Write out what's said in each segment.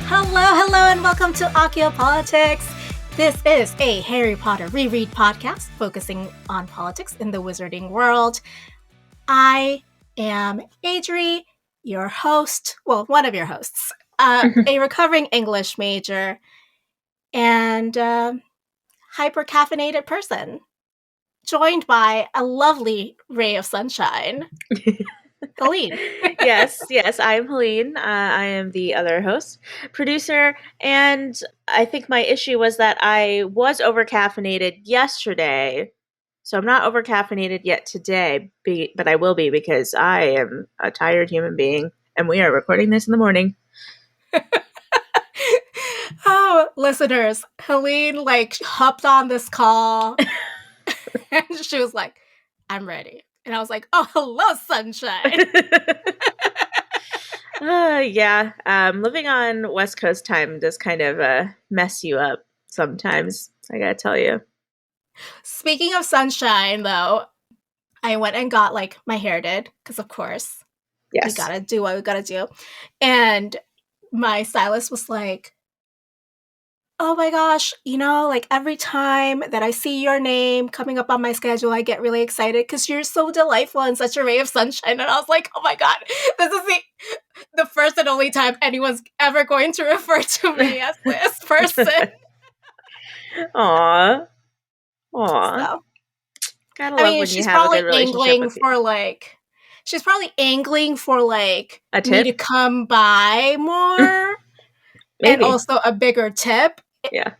Hello, and welcome to Accio Politics. This is a Harry Potter reread podcast focusing on politics in the wizarding world. I am Adri, your host, well, one of your hosts, a recovering English major, and hyper-caffeinated person, joined by a lovely ray of sunshine, Helene. yes, I'm Helene. I am the other host, producer, and I think my issue was that I was over-caffeinated yesterday, so I'm not over-caffeinated yet today, but I will be because I am a tired human being, and we are recording this in the morning. Oh, listeners, Helene hopped on this call and she was like, I'm ready. And I was like, oh, hello, sunshine. Living on West Coast time does kind of mess you up sometimes, I gotta tell you. Speaking of sunshine, though, I went and got my hair did, because of course, we gotta do what we gotta do. And my stylist was like, oh my gosh, every time that I see your name coming up on my schedule, I get really excited because you're so delightful and such a ray of sunshine. And I was like, oh my God, this is the first and only time anyone's ever going to refer to me as this person. Aww. So, Gotta love when you have a good relationship with she's probably angling for a tip? me to come by more. And also a bigger tip. Yeah.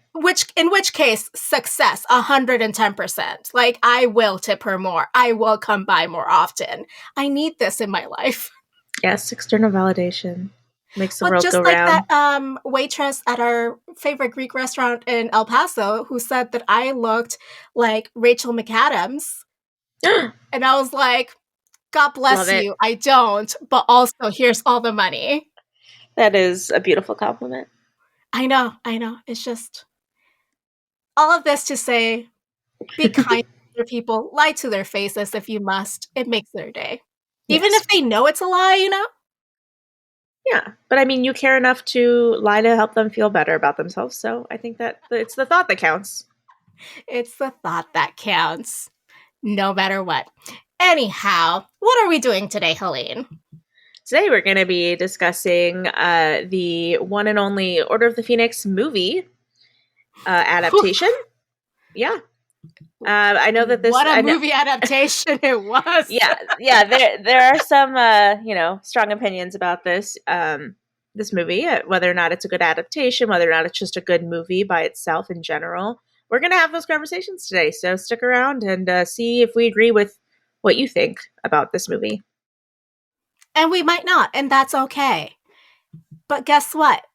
In which case, success, 110%. I will tip her more. I will come by more often. I need this in my life. Yes, external validation makes the world go round. Just like that waitress at our favorite Greek restaurant in El Paso who said that I looked like Rachel McAdams. And I was like, God bless you. I don't. But also, here's all the money. That is a beautiful compliment. I know. It's just all of this to say, be kind to people, lie to their faces if you must. It makes their day. Yes. Even if they know it's a lie, Yeah, but I mean, you care enough to lie to help them feel better about themselves, so I think that it's the thought that counts. It's the thought that counts, no matter what. Anyhow, what are we doing today, Helene? Today we're going to be discussing the one and only Order of the Phoenix movie adaptation. Yeah. I know that movie adaptation it was. Yeah. There are some, strong opinions about this movie, whether or not it's a good adaptation, whether or not it's just a good movie by itself in general. We're going to have those conversations today, so stick around and see if we agree with what you think about this movie. And we might not, and that's okay. But guess what?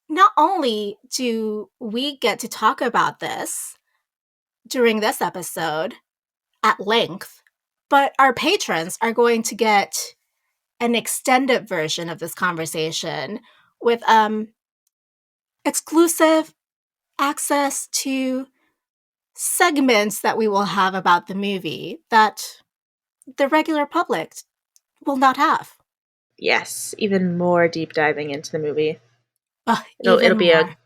Not only do we get to talk about this during this episode at length, but our patrons are going to get an extended version of this conversation with exclusive access to segments that we will have about the movie that the regular public will not have. Yes, even more deep diving into the movie. It'll be a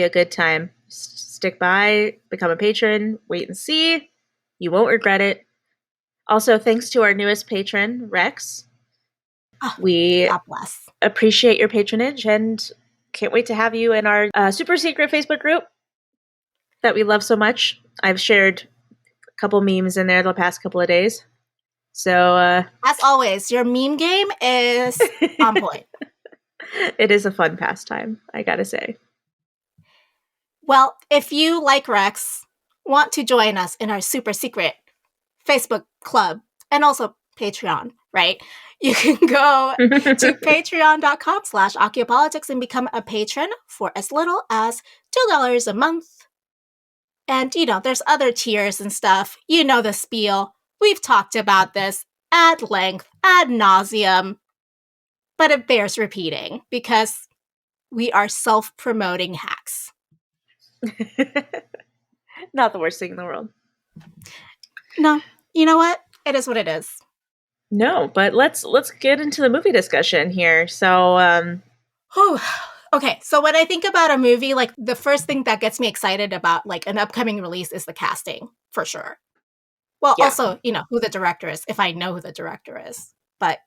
good time. Stick by, become a patron, wait and see. You won't regret it. Also, thanks to our newest patron, Rex. We God bless. Appreciate your patronage and can't wait to have you in our super secret Facebook group that we love so much. I've shared a couple memes in there the past couple of days. So, as always, your meme game is on point. It is a fun pastime, I gotta say. Well, if you, like Rex, want to join us in our super secret Facebook club and also Patreon, right? You can go to patreon.com/AccioPolitics and become a patron for as little as $2 a month. And, there's other tiers and stuff. You know the spiel. We've talked about this at length, ad nauseum, but it bears repeating because we are self-promoting hacks. Not the worst thing in the world. No, you know what? It is what it is. No, but let's get into the movie discussion here. So, Okay, so when I think about a movie, like the first thing that gets me excited about like an upcoming release is the casting, for sure. Well, also, who the director is, if I know who the director is. But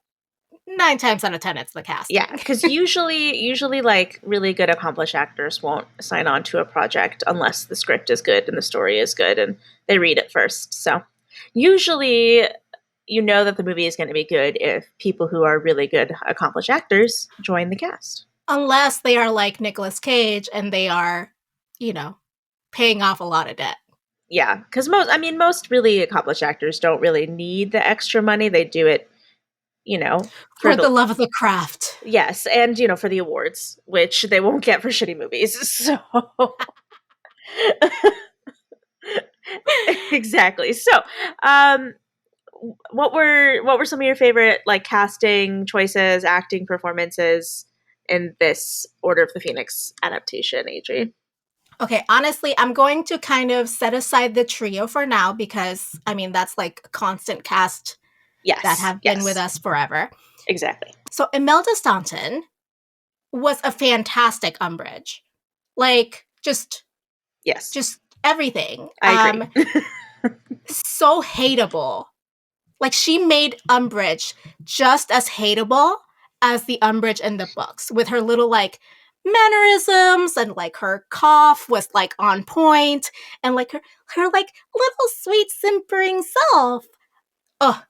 9 times out of 10, it's the casting. Yeah, because usually, like really good accomplished actors won't sign on to a project unless the script is good and the story is good and they read it first. So usually, you know that the movie is going to be good if people who are really good accomplished actors join the cast. Unless they are like Nicolas Cage and they are, paying off a lot of debt. Yeah, because most really accomplished actors don't really need the extra money. They do it, for the love of the craft. Yes, and for the awards, which they won't get for shitty movies. So exactly. So, what were some of your favorite like casting choices, acting performances in this Order of the Phoenix adaptation, Adri? Okay, honestly, I'm going to kind of set aside the trio for now because that's like a constant cast that have been with us forever. Exactly. So Imelda Staunton was a fantastic Umbridge. Like just everything. I agree. So hateable. Like she made Umbridge just as hateable as the Umbridge in the books with her little like mannerisms and like her cough was like on point and like her like little sweet simpering self. Oh,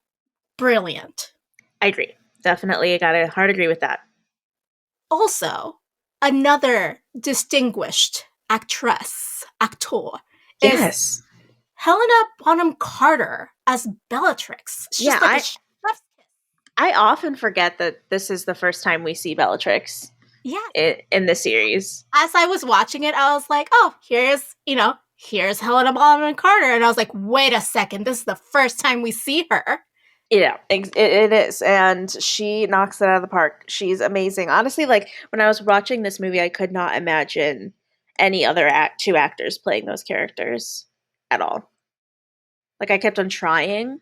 brilliant. I agree. Definitely, I gotta hard agree with that. Also, another distinguished actor is Helena Bonham Carter as Bellatrix. She's like a chef's kiss. I often forget that this is the first time we see Bellatrix. Yeah. In the series. As I was watching it, I was like, oh, here's Helena Bonham Carter. And I was like, wait a second, this is the first time we see her. Yeah, it is. And she knocks it out of the park. She's amazing. Honestly, like when I was watching this movie, I could not imagine any other two actors playing those characters at all. Like I kept on trying.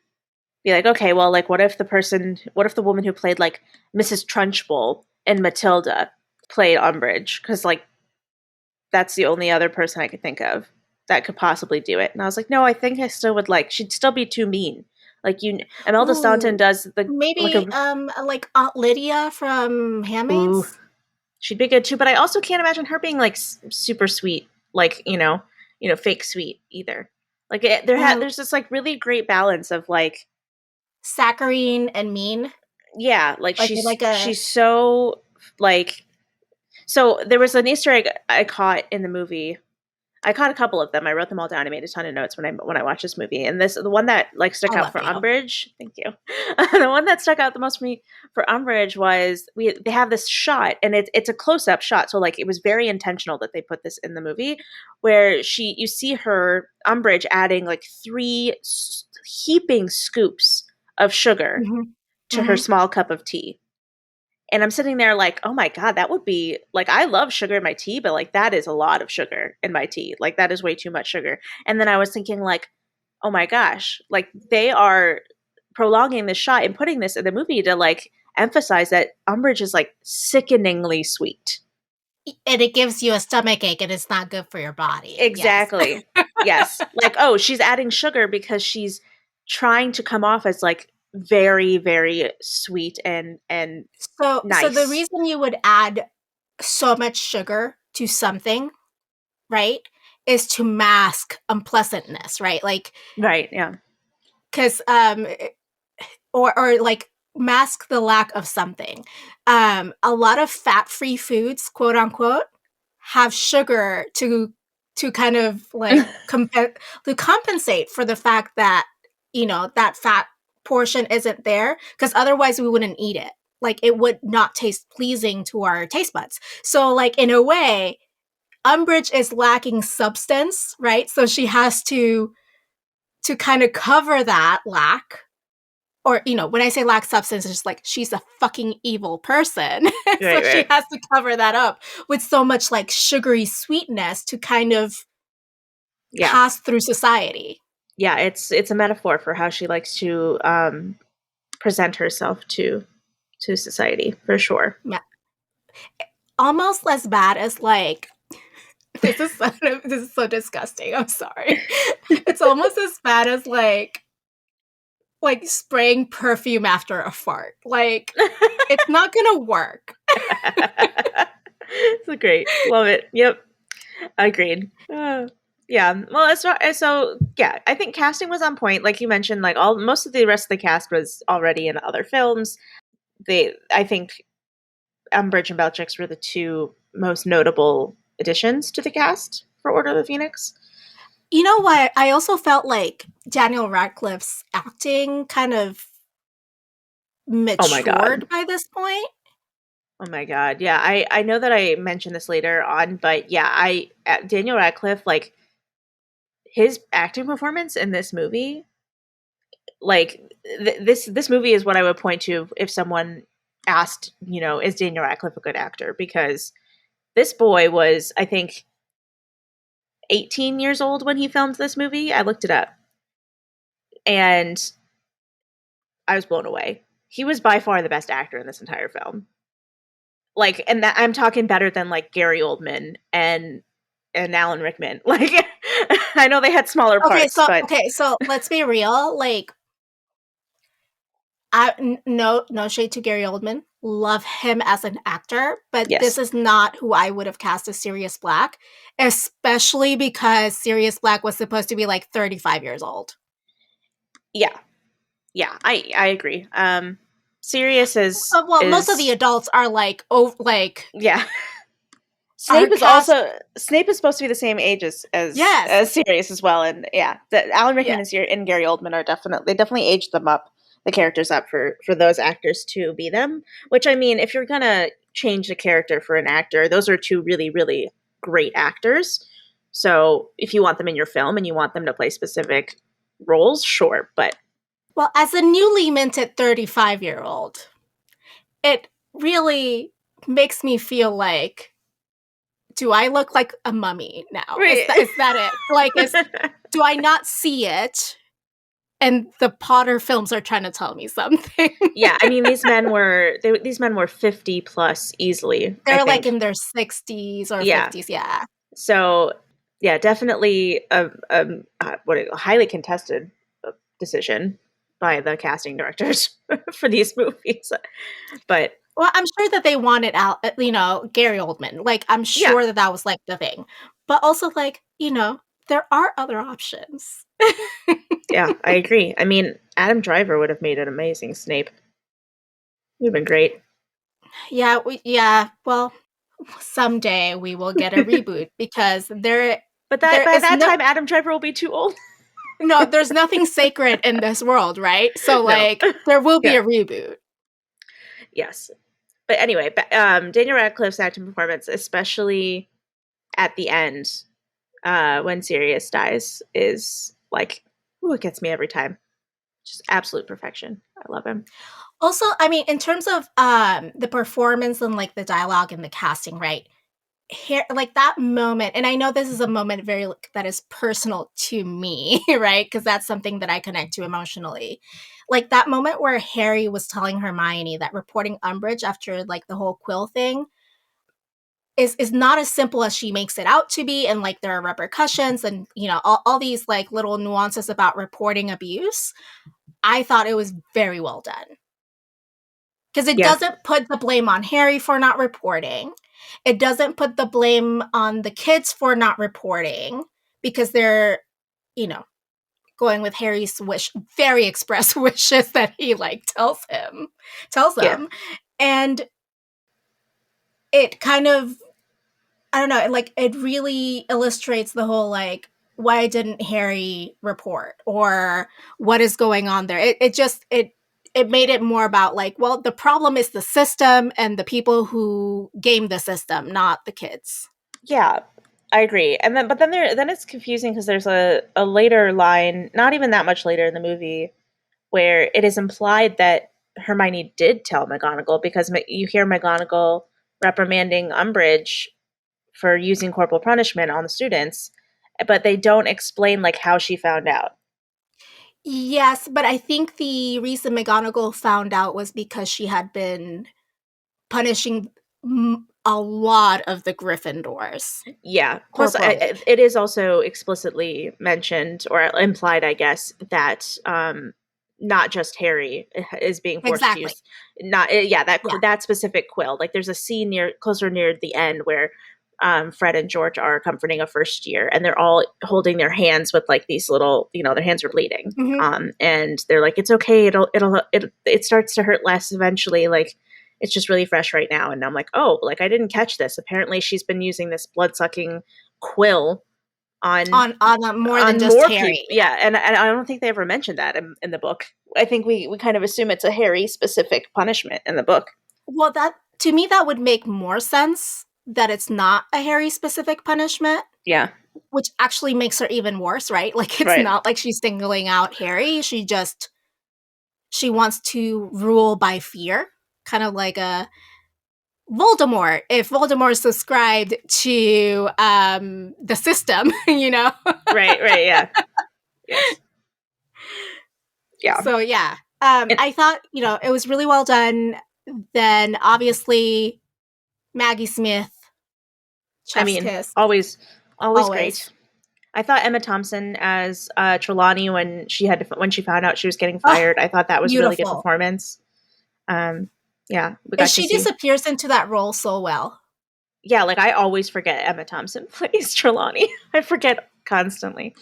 Be like, okay, well, like what if the woman who played like Mrs. Trunchbull in Matilda played Umbridge? Because like that's the only other person I could think of that could possibly do it. And I was like, no, I think I still would like, she'd still be too mean. Like Imelda Staunton does the maybe like Aunt Lydia from Handmaids. She'd be good too, but I also can't imagine her being like super sweet, like fake sweet either. Like there's this like really great balance of like saccharine and mean. Yeah, like she's so like. So there was an Easter egg I caught in the movie. I caught a couple of them. I wrote them all down. I made a ton of notes when I watched this movie. And the one that like stuck out for Umbridge. Thank you. The one that stuck out the most for me for Umbridge was they have this shot, and it's a close up shot. So like it was very intentional that they put this in the movie, where you see her Umbridge adding like 3 heaping scoops of sugar to her small cup of tea. And I'm sitting there like, oh my God, that would be like, I love sugar in my tea, but like that is a lot of sugar in my tea. Like that is way too much sugar. And then I was thinking like, oh my gosh, like they are prolonging this shot and putting this in the movie to like emphasize that Umbridge is like sickeningly sweet. And it gives you a stomach ache and it's not good for your body. Exactly. Yes. Like, oh, she's adding sugar because she's trying to come off as like very, very sweet and nice. So the reason you would add so much sugar to something, right, is to mask unpleasantness, right? Like, right, yeah. Because or like mask the lack of something. A lot of fat-free foods, quote unquote, have sugar to kind of like to compensate for the fact that that fat portion isn't there, because otherwise we wouldn't eat it. Like it would not taste pleasing to our taste buds. So like in a way, Umbridge is lacking substance, right? So she has to kind of cover that lack. Or, when I say lack substance, it's just like she's a fucking evil person. So she has to cover that up with so much like sugary sweetness to kind of pass through society. Yeah, it's a metaphor for how she likes to present herself to society, for sure. almost as bad as like this is so disgusting. I'm sorry. It's almost as bad as like spraying perfume after a fart. Like it's not gonna work. It's great. Love it. Yep. Agreed. Yeah. Well, yeah, I think casting was on point. Like you mentioned, like most of the rest of the cast was already in other films. I think Umbridge and Bellatrix were the two most notable additions to the cast for Order of the Phoenix. You know what? I also felt like Daniel Radcliffe's acting kind of matured by this point. Oh my god. Yeah, I know that I mentioned this later on, but yeah, Daniel Radcliffe, like his acting performance in this movie, like this movie is what I would point to if someone asked, is Daniel Radcliffe a good actor? Because this boy was, I think, 18 years old when he filmed this movie. I looked it up. And I was blown away. He was by far the best actor in this entire film. Like, and that I'm talking better than like Gary Oldman and Alan Rickman. Like, I know they had smaller parts. So let's be real. Like, no shade to Gary Oldman. Love him as an actor, but this is not who I would have cast as Sirius Black, especially because Sirius Black was supposed to be like 35 years old. Yeah, I agree. Sirius is most of the adults are like yeah. Snape is supposed to be the same age as Sirius as well, and yeah, Alan Rickman and Gary Oldman are definitely aged them up, the characters up for those actors to be them. Which, I mean, if you're gonna change the character for an actor, those are two really, really great actors. So if you want them in your film and you want them to play specific roles, sure, but well, as a newly minted 35-year-old, it really makes me feel like, do I look like a mummy now? Right. Is that it? Like, do I not see it? And the Potter films are trying to tell me something. Yeah, I mean, these men were 50 plus easily. They're like in their 60s or 50s, yeah. So, yeah, definitely a highly contested decision by the casting directors for these movies. But well, I'm sure that they wanted out, Gary Oldman. Like, I'm sure that was like the thing. But also, like, there are other options. Yeah, I agree. I mean, Adam Driver would have made an amazing Snape. Would have been great. Yeah. Well, someday we will get a reboot because But by that time, Adam Driver will be too old. No, there's nothing sacred in this world, right? So, like, there will be a reboot. Yes. But anyway, Daniel Radcliffe's acting performance, especially at the end, when Sirius dies, is like, it gets me every time. Just absolute perfection. I love him. Also, I mean, in terms of the performance and like the dialogue and the casting, right? Here, like that moment, and I know this is a moment that is personal to me, right? Because that's something that I connect to emotionally. Like that moment where Harry was telling Hermione that reporting Umbridge after like the whole Quill thing is not as simple as she makes it out to be, and like there are repercussions and all these like little nuances about reporting abuse. I thought it was very well done. Because it doesn't put the blame on Harry for not reporting. It doesn't put the blame on the kids for not reporting because they're, going with Harry's very express wishes that he like tells them. And it kind of, I don't know, like it really illustrates the whole like, why didn't Harry report or what is going on there? It made it more about like, well, the problem is the system and the people who game the system, not the kids. Yeah, I agree. And then it's confusing because there's a later line, not even that much later in the movie, where it is implied that Hermione did tell McGonagall because you hear McGonagall reprimanding Umbridge for using corporal punishment on the students, but they don't explain like how she found out. Yes, but I think the reason McGonagall found out was because she had been punishing a lot of the Gryffindors. Yeah. Plus, it is also explicitly mentioned or implied, I guess, that not just Harry is being forced to use that specific quill. Like, there's a scene closer near the end where Fred and George are comforting a first year, and they're all holding their hands with like these little, their hands are bleeding, and they're like, "It's okay. It starts to hurt less eventually. Like, it's just really fresh right now." And I'm like, "Oh, like I didn't catch this. Apparently, she's been using this blood-sucking quill on more than just Harry." People. Yeah, and I don't think they ever mentioned that in the book. I think we kind of assume it's a Harry specific punishment in the book. Well, to me that would make more sense that it's not a Harry specific punishment. Yeah. Which actually makes her even worse, right? Like, it's not like she's singling out Harry. She wants to rule by fear, kind of like a Voldemort. If Voldemort subscribed to the system, Right, yeah. Yes. Yeah. So, yeah. I thought, it was really well done. Then, obviously, Maggie Smith. Kiss. Always great. I thought Emma Thompson as Trelawney when she found out she was getting fired. I thought that was beautiful. A really good performance. Yeah, she disappears into that role so well. Yeah, like I always forget Emma Thompson plays Trelawney. I forget constantly.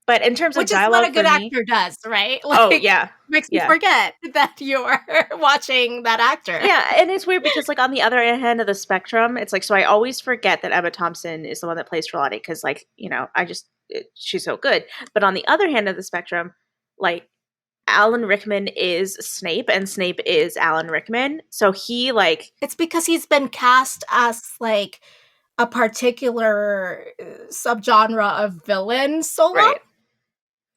But in terms of dialogue, which is what a good actor does, right? Like, makes you forget that you're watching that actor. Yeah, and it's weird because, like, on the other end of the spectrum, it's like, so I always forget that Emma Thompson is the one that plays Trelawney because, like, she's so good. But on the other hand of the spectrum, like, Alan Rickman is Snape, and Snape is Alan Rickman. So he, like, it's because he's been cast as like a particular subgenre of villain so long. Right.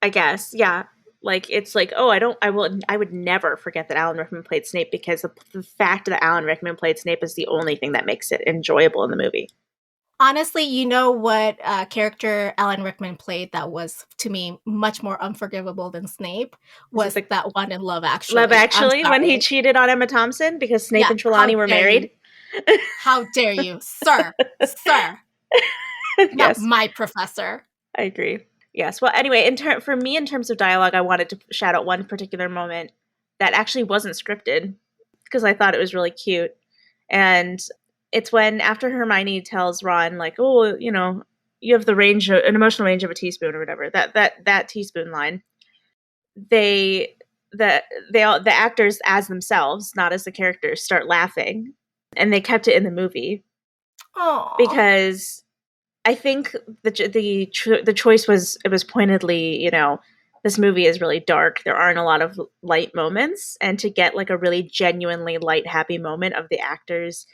I guess, yeah. Like, it's like, oh, I would never forget that Alan Rickman played Snape because the fact that Alan Rickman played Snape is the only thing that makes it enjoyable in the movie. Honestly, you know what character Alan Rickman played that was, to me, much more unforgivable than Snape was that one in Love Actually. Love Actually, when he cheated on Emma Thompson because Snape and Trelawney were married? How dare you, sir? Sir. Not yes. My professor. I agree. Yes. Well, anyway, for me, in terms of dialogue, I wanted to shout out one particular moment that actually wasn't scripted because I thought it was really cute. And it's when after Hermione tells Ron, like, "Oh, you have an emotional range of a teaspoon," or whatever. That teaspoon line. The actors as themselves, not as the characters, start laughing, and they kept it in the movie. Aww. Because I think the choice was pointedly, this movie is really dark. There aren't a lot of light moments, and to get like a really genuinely light, happy moment of the actors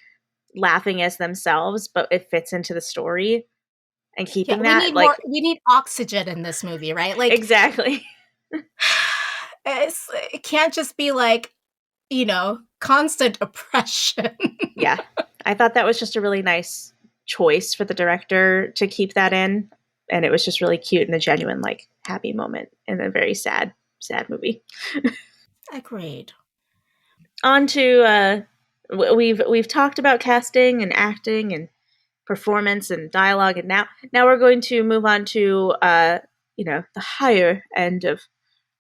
laughing as themselves, but it fits into the story and keeping that we need oxygen in this movie, right? Like exactly. It can't just be like, constant oppression. Yeah, I thought that was just a really nice choice for the director to keep that in, and it was just really cute and a genuine like happy moment in a very sad movie. Agreed. On to we've talked about casting and acting and performance and dialogue, and now we're going to move on to the higher end of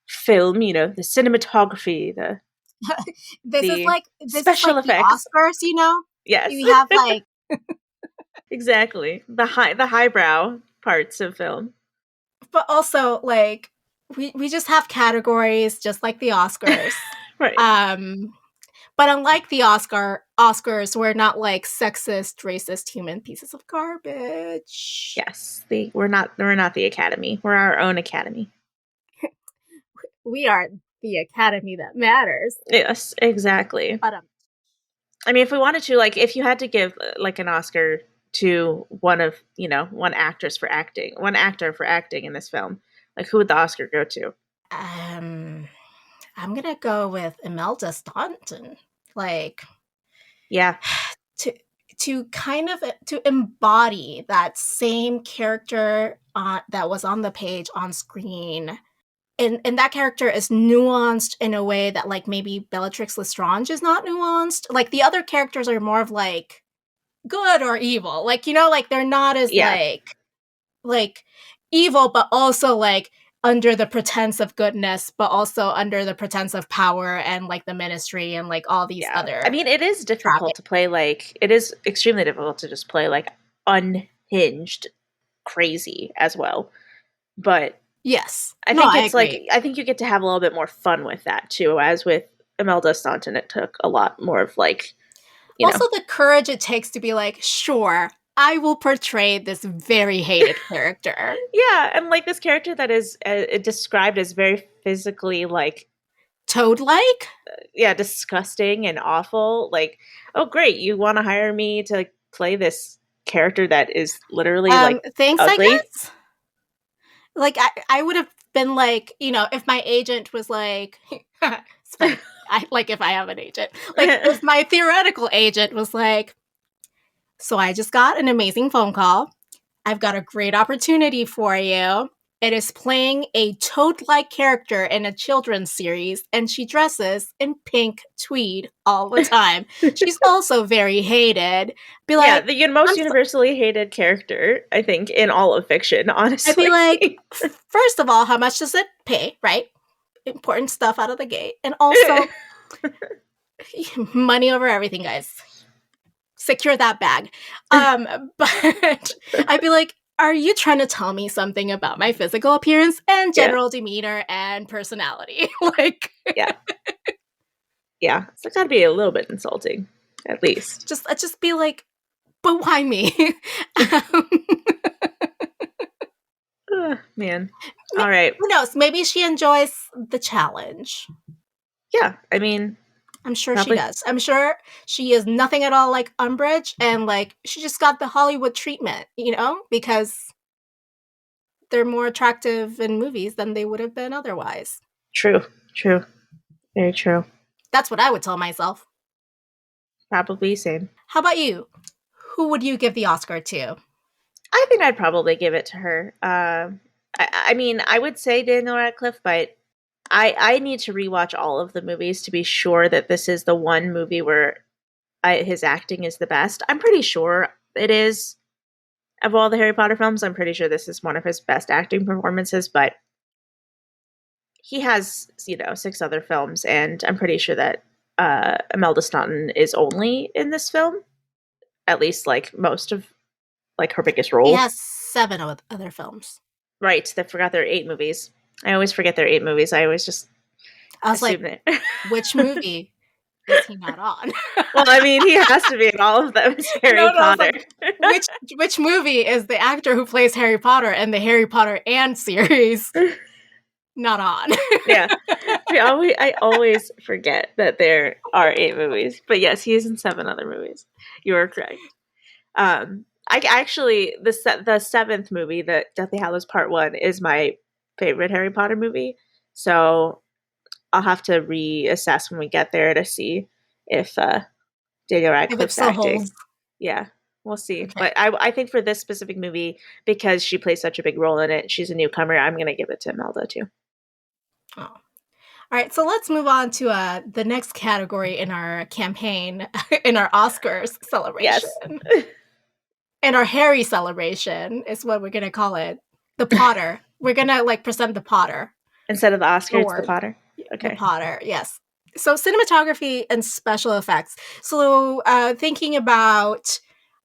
film, the cinematography, this is like special effects, the Oscars, Yes, we have like exactly the highbrow parts of film, but also like we just have categories just like the Oscars. right? But unlike the Oscars, we're not like sexist, racist, human pieces of garbage. Yes, we're not the Academy. We're our own Academy. We are the Academy that matters. Yes, exactly. But I mean, if we wanted to, like, if you had to give like an Oscar to one actor for acting in this film, like, who would the Oscar go to? I'm gonna go with Imelda Staunton. Like, yeah, to kind of to embody that same character that was on the page on screen. And that character is nuanced in a way that, like, maybe Bellatrix Lestrange is not nuanced. Like, the other characters are more of, like, good or evil. Like, like they're not as like evil, but also like under the pretense of goodness, but also under the pretense of power and like the ministry and like all these other. I mean, it is difficult to play it is extremely difficult to just play like unhinged crazy as well. But yes, I think you get to have a little bit more fun with that too. As with Imelda Staunton, it took a lot more of like, also the courage it takes to be like, sure, I will portray this very hated character. Yeah, and like this character that is described as very physically like toad-like. Yeah, disgusting and awful. Like, oh great, you want to hire me to like, play this character that is literally like thanks, ugly? I guess. Like I would have been like, if my agent was like, like if I have an agent, like if my theoretical agent was like, so I just got an amazing phone call. I've got a great opportunity for you. It is playing a toad-like character in a children's series, and she dresses in pink tweed all the time. She's also very hated. Be like, the most universally hated character, I think, in all of fiction, honestly. I'd be like, first of all, how much does it pay, right? Important stuff out of the gate. And also, money over everything, guys. Secure that bag. But I'd be like, are you trying to tell me something about my physical appearance and general demeanor and personality? Like, yeah, it's got to be a little bit insulting, at least. Just be like, but why me? Man, all right. Who knows? Maybe she enjoys the challenge. Yeah, I mean, I'm sure she does. I'm sure she is nothing at all like Umbridge, and like she just got the Hollywood treatment, because they're more attractive in movies than they would have been otherwise. True. Very true. That's what I would tell myself. Probably same. How about you? Who would you give the Oscar to? I think I'd probably give it to her. I mean, I would say Daniel Radcliffe, but I need to rewatch all of the movies to be sure that this is the one movie where his acting is the best. I'm pretty sure it is. Of all the Harry Potter films, I'm pretty sure this is one of his best acting performances, but he has, 6 other films, and I'm pretty sure that Imelda Staunton is only in this film. At least, like, most of, like, her biggest role. He has 7 other films. Right, I forgot there are 8 movies. I always forget there are 8 movies. I always just assume like, which movie is he not on? Well, I mean, he has to be in all of them. It's Harry Potter. Like, which movie is the actor who plays Harry Potter in the Harry Potter and series not on? Yeah. I always forget that there are 8 movies. But yes, he is in 7 other movies. You are correct. I actually, the 7th movie, the Deathly Hallows Part 1, is my favorite Harry Potter movie. So I'll have to reassess when we get there to see if Daniel Radcliffe's acting. Yeah, we'll see. Okay. But I think for this specific movie, because she plays such a big role in it, she's a newcomer, I'm going to give it to Imelda too. Oh. All right, so let's move on to the next category in our campaign, in our Oscars celebration. Yes. And our Harry celebration is what we're going to call it. The Potter. We're going to present the Potter. Instead of the Oscar, it's the Potter? Okay. The Potter, yes. So cinematography and special effects. So thinking about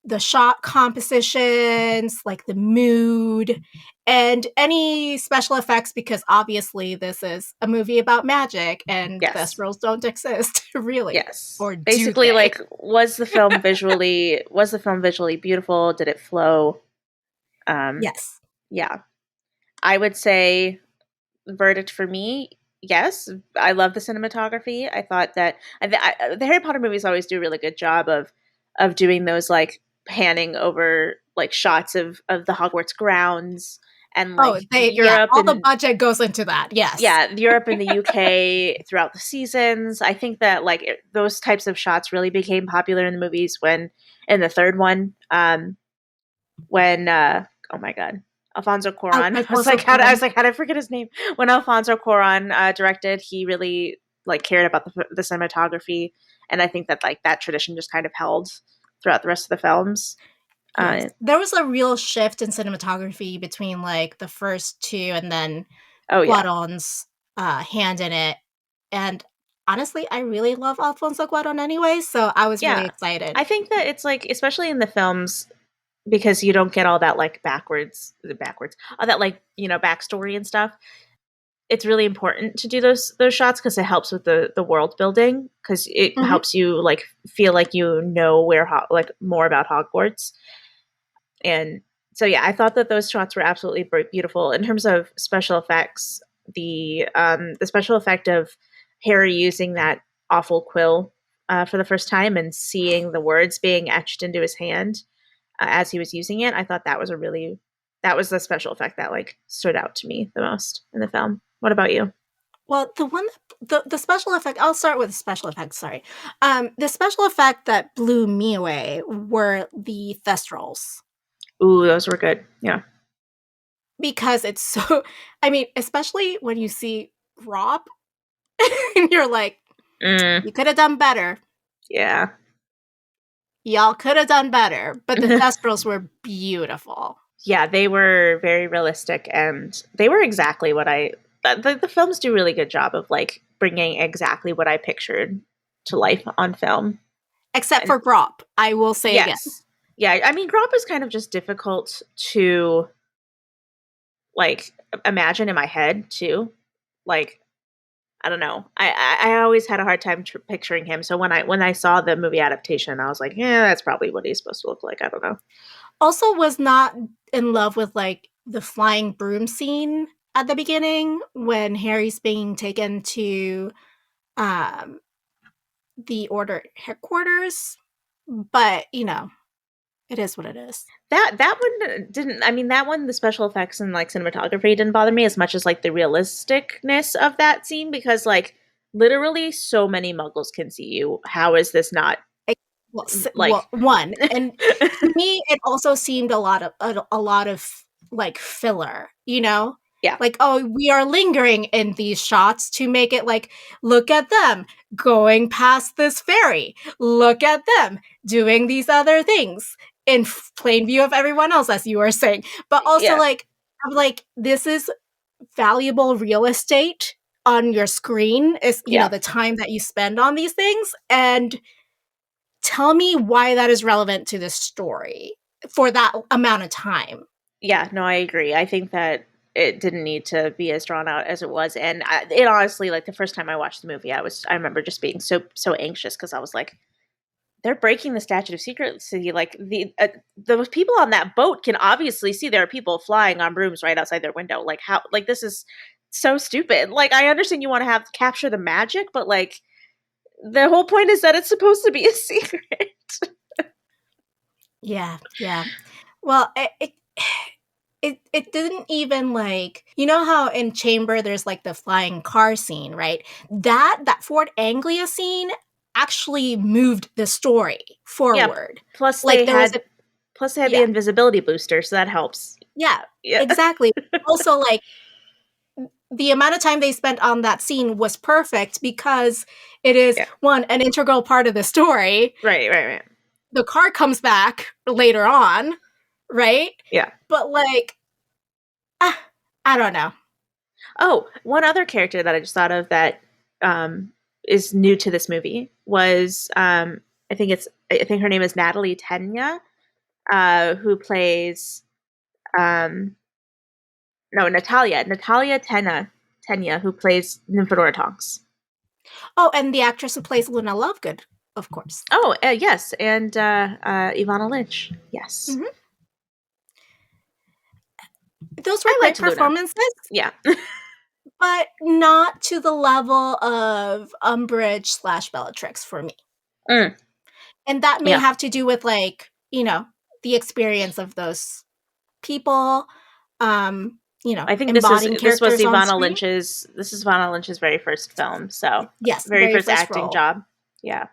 the shot compositions, like the mood, and any special effects, because obviously this is a movie about magic and best rules don't exist, really. Yes. Or basically, like, was the film visually beautiful? Did it flow? Yes. Yeah. I would say verdict for me, yes. I love the cinematography. I thought that the Harry Potter movies always do a really good job of doing those like panning over like shots of the Hogwarts grounds and like Europe. All the budget goes into that. Yes. Yeah, Europe and the UK throughout the seasons. I think that like those types of shots really became popular in the movies when in the third one when oh my god. Alfonso Cuarón. I was like, how did I forget his name? When Alfonso Cuarón directed, he really like cared about the cinematography, and I think that like that tradition just kind of held throughout the rest of the films. Yes. There was a real shift in cinematography between like the first two and then Cuarón's hand in it. And honestly, I really love Alfonso Cuarón anyway, so I was really excited. I think that it's like, especially in the films, because you don't get all that like backwards, all that like, you know, backstory and stuff. It's really important to do those shots because it helps with the world building, because it helps you like feel like you know like more about Hogwarts. And so yeah, I thought that those shots were absolutely beautiful. In terms of special effects, the special effect of Harry using that awful quill for the first time and seeing the words being etched into his hand as he was using it, I thought that was the special effect that like stood out to me the most in the film. What about you? Well, the special effect, I'll start with the special effects, sorry. The special effect that blew me away were the Thestrals. Ooh, those were good. Yeah. Because it's so, I mean, especially when you see Rob, and you're like, you could have done better. Yeah. Y'all could have done better, but the Thestrals were beautiful. Yeah, they were very realistic, and they were exactly what the films do a really good job of like bringing exactly what I pictured to life on film. Except for Grop, I will say again. Yeah, I mean, Grop is kind of just difficult to like imagine in my head too. Like, I don't know. I always had a hard time picturing him. So when I saw the movie adaptation, I was like, yeah, that's probably what he's supposed to look like. I don't know. Also was not in love with like the flying broom scene at the beginning when Harry's being taken to the Order headquarters, but you know, it is what it is. That one didn't. I mean, that one, the special effects and like cinematography didn't bother me as much as like the realisticness of that scene, because like literally so many Muggles can see you. How is this not? One, and to me, it also seemed a lot of like filler, you know. Yeah. Like, oh, we are lingering in these shots to make it like, look at them going past this ferry. Look at them doing these other things in plain view of everyone else, as you were saying. But also, like, I'm like, this is valuable real estate on your screen, is, you know, the time that you spend on these things. And tell me why that is relevant to the story for that amount of time. Yeah, no, I agree. I think that it didn't need to be as drawn out as it was, and it honestly, like the first time I watched the movie, I remember just being so anxious because I was like, they're breaking the statute of secrecy. Like the people on that boat can obviously see there are people flying on brooms right outside their window. Like how? Like this is so stupid. Like I understand you want to capture the magic, but like the whole point is that it's supposed to be a secret. Yeah. Well, it didn't even like, you know how in Chamber there's like the flying car scene, right? That Fort Anglia scene actually moved the story forward. Yeah, plus like they had the invisibility booster, so that helps. Yeah. Exactly. Also, like the amount of time they spent on that scene was perfect because it is one, an integral part of the story. Right. The car comes back later on, right? Yeah. But like, I don't know. Oh, one other character that I just thought of that is new to this movie was I think her name is Natalie Tenya, who plays Natalia Tenya, who plays Nymphadora Tonks. Oh, and the actress who plays Luna Lovegood, of course. Oh, yes, and Ivana Lynch. Yes. Mm-hmm. Those were great performances. Luna. Yeah. But not to the level of Umbridge / Bellatrix for me. And that may have to do with, like, you know, the experience of those people. You know, I think this was Ivana Lynch's. This is Ivana Lynch's very first film, so yes, very first acting job. Yeah,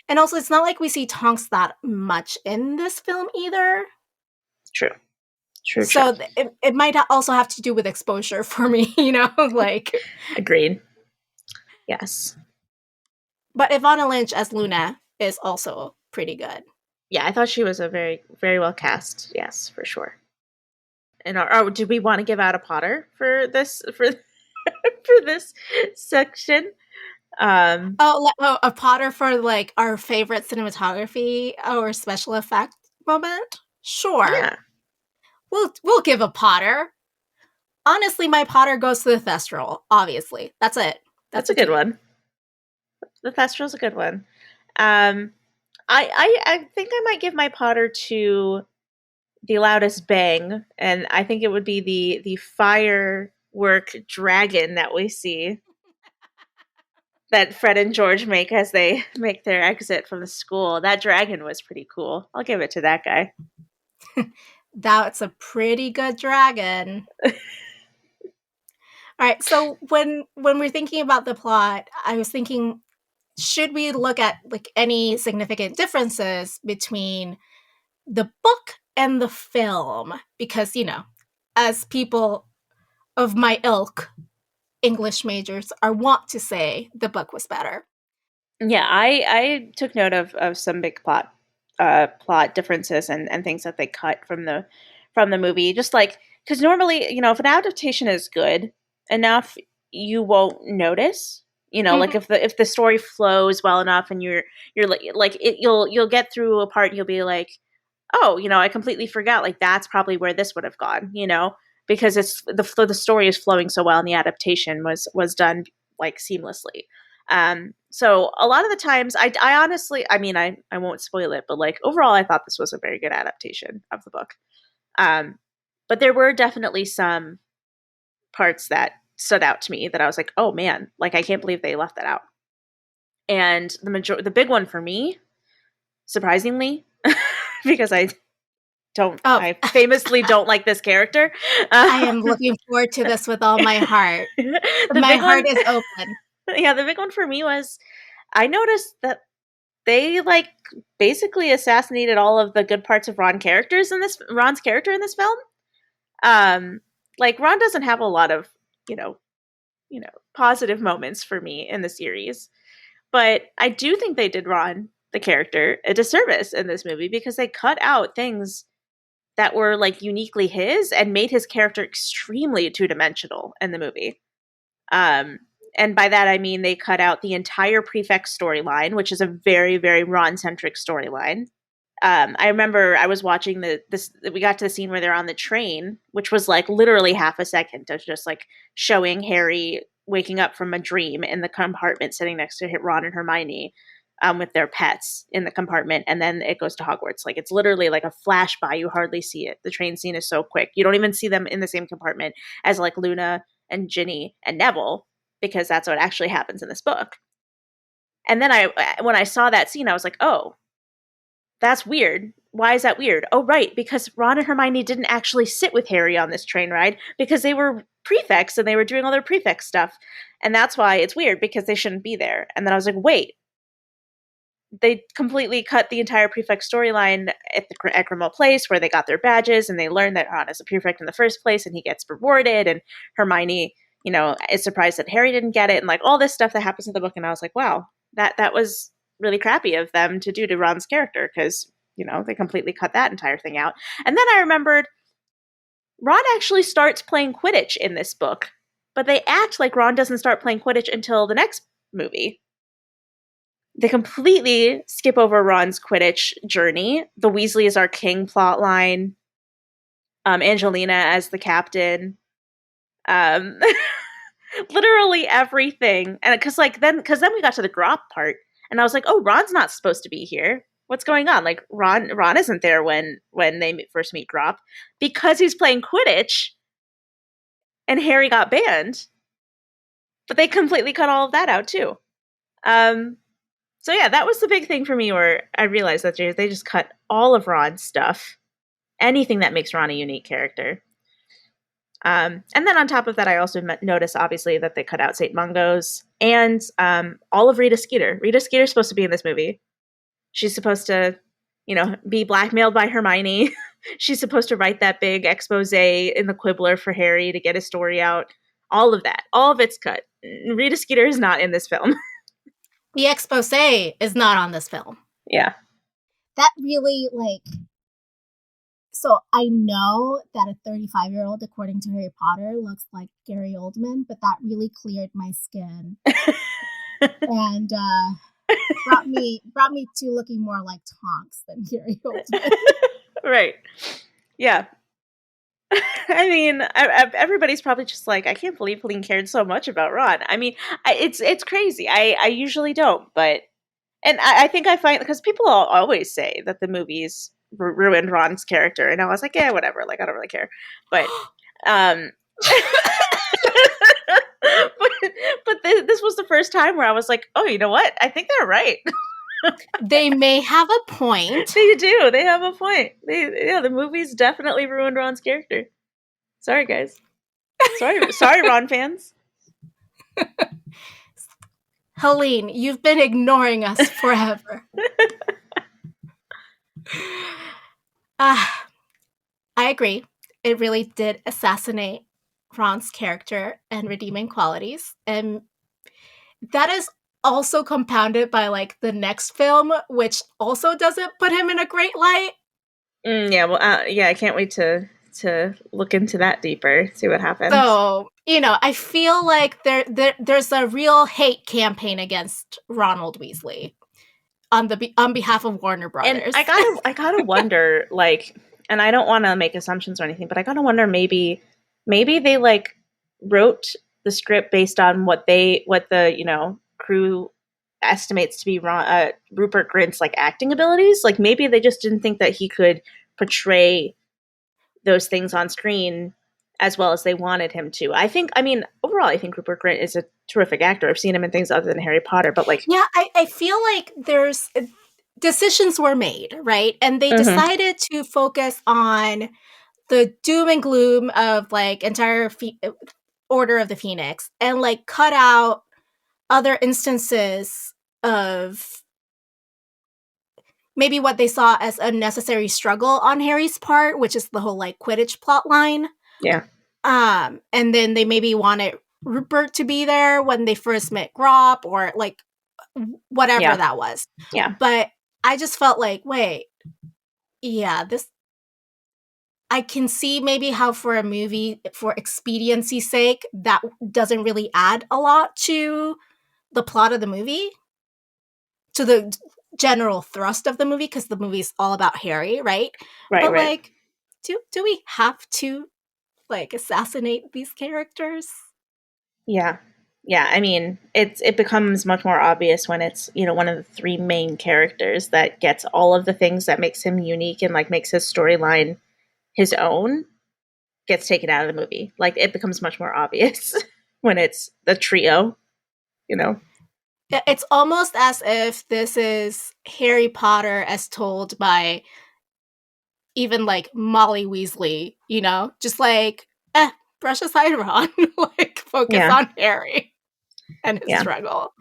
and also it's not like we see Tonks that much in this film either. True. So it might also have to do with exposure for me, you know, like. Agreed. Yes. But Ivana Lynch as Luna is also pretty good. Yeah, I thought she was a very, very well cast. Yes, for sure. And did we want to give out a Potter for this for this section? A Potter for like our favorite cinematography or special effect moment? Sure. Yeah. We'll give a Potter. Honestly, my Potter goes to the Thestral, obviously. That's it. That's a good one. The Thestral's a good one. I think I might give my Potter to the loudest bang, and I think it would be the firework dragon that we see that Fred and George make as they make their exit from the school. That dragon was pretty cool. I'll give it to that guy. That's a pretty good dragon. All right, so when we're thinking about the plot, I was thinking, should we look at like any significant differences between the book and the film? Because, as people of my ilk, English majors are wont to say the book was better. Yeah, I took note of some big plot differences and things that they cut from the movie. Just like, because normally, if an adaptation is good enough, you won't notice. Like if the story flows well enough and you're like it, you'll get through a part and you'll be like, oh, I completely forgot. Like that's probably where this would have gone. Because it's the story is flowing so well and the adaptation was done like seamlessly. So a lot of the times I honestly, I mean, I won't spoil it, but like overall, I thought this was a very good adaptation of the book. But there were definitely some parts that stood out to me that I was like, oh man, like I can't believe they left that out. And the big one for me, surprisingly, because I famously don't like this character. I am looking forward to this with all my heart. My heart is open. Yeah, the big one for me was I noticed that they like basically assassinated all of the good parts of Ron's character in this film. Like Ron doesn't have a lot of, positive moments for me in the series. But I do think they did Ron, the character, a disservice in this movie because they cut out things that were like uniquely his and made his character extremely two-dimensional in the movie. And by that I mean they cut out the entire prefect storyline, which is a very, very Ron-centric storyline. I remember I was watching we got to the scene where they're on the train, which was like literally half a second of just like showing Harry waking up from a dream in the compartment sitting next to Ron and Hermione, with their pets in the compartment, and then it goes to Hogwarts. Like it's literally like a flash by. You hardly see it. The train scene is so quick. You don't even see them in the same compartment as like Luna and Ginny and Neville, because that's what actually happens in this book. And then when I saw that scene, I was like, oh, that's weird. Why is that weird? Oh, right, because Ron and Hermione didn't actually sit with Harry on this train ride because they were prefects and they were doing all their prefect stuff. And that's why it's weird, because they shouldn't be there. And then I was like, wait, they completely cut the entire prefect storyline at the Ecrimal Place where they got their badges and they learned that Ron is a prefect in the first place and he gets rewarded, and Hermione, is surprised that Harry didn't get it, and like all this stuff that happens in the book. And I was like, wow, that was really crappy of them to do to Ron's character, because, they completely cut that entire thing out. And then I remembered Ron actually starts playing Quidditch in this book, but they act like Ron doesn't start playing Quidditch until the next movie. They completely skip over Ron's Quidditch journey. The Weasleys are king plotline. Angelina as the captain. Literally everything. And because then we got to the Grop part, and I was like, oh, Ron's not supposed to be here. What's going on? Like Ron isn't there when they first meet Grop, because he's playing Quidditch, and Harry got banned. But they completely cut all of that out too. So yeah, that was the big thing for me, where I realized that they just cut all of Ron's stuff, anything that makes Ron a unique character. And then on top of that, I also noticed, obviously, that they cut out St. Mungo's and all of Rita Skeeter. Rita Skeeter's supposed to be in this movie. She's supposed to, be blackmailed by Hermione. She's supposed to write that big expose in the Quibbler for Harry to get his story out. All of that. All of it's cut. Rita Skeeter is not in this film. The expose is not on this film. Yeah. that really, like, so I know that a 35-year-old, according to Harry Potter, looks like Gary Oldman, but that really cleared my skin and brought me to looking more like Tonks than Gary Oldman. Right. Yeah. I mean, everybody's probably just like, I can't believe Helene cared so much about Ron. I mean, it's crazy. I usually don't, but and I think I find because people always say that the movies ruined Ron's character, and I was like, yeah, whatever. Like, I don't really care. But this was the first time where I was like, oh, you know what? I think they're right. They may have a point. They do. They have a point. The movies definitely ruined Ron's character. Sorry, guys. Sorry, Ron fans. Helene, you've been ignoring us forever. I agree. It really did assassinate Ron's character and redeeming qualities. And that is also compounded by, like, the next film, which also doesn't put him in a great light. Yeah, well, I can't wait to look into that deeper, see what happens. So, I feel like there's a real hate campaign against Ronald Weasley on behalf of Warner Brothers. And I gotta wonder, like, and I don't want to make assumptions or anything, but I gotta wonder maybe they like wrote the script based on what the crew estimates to be Rupert Grint's like acting abilities. Like maybe they just didn't think that he could portray those things on screen as well as they wanted him to. Overall, I think Rupert Grint is a terrific actor. I've seen him in things other than Harry Potter, but like... Yeah, I feel like there's... decisions were made, right? And they decided to focus on the doom and gloom of, like, entire Order of the Phoenix and, like, cut out other instances of maybe what they saw as a necessary struggle on Harry's part, which is the whole, like, Quidditch plot line. Yeah. And then they maybe wanted Rupert to be there when they first met Grop or, like, whatever that was. Yeah. But I just felt like, wait, yeah, this... I can see maybe how for a movie, for expediency's sake, that doesn't really add a lot to the plot of the movie, to the general thrust of the movie, because the movie's all about Harry, right? But like, do we have to, like, assassinate these characters? Yeah. Yeah, I mean, it becomes much more obvious when it's, one of the three main characters that gets all of the things that makes him unique and, like, makes his storyline his own, gets taken out of the movie. Like, it becomes much more obvious when it's the trio, It's almost as if this is Harry Potter as told by even, like, Molly Weasley, just like, brush aside Ron, like, focus on Harry and his struggle.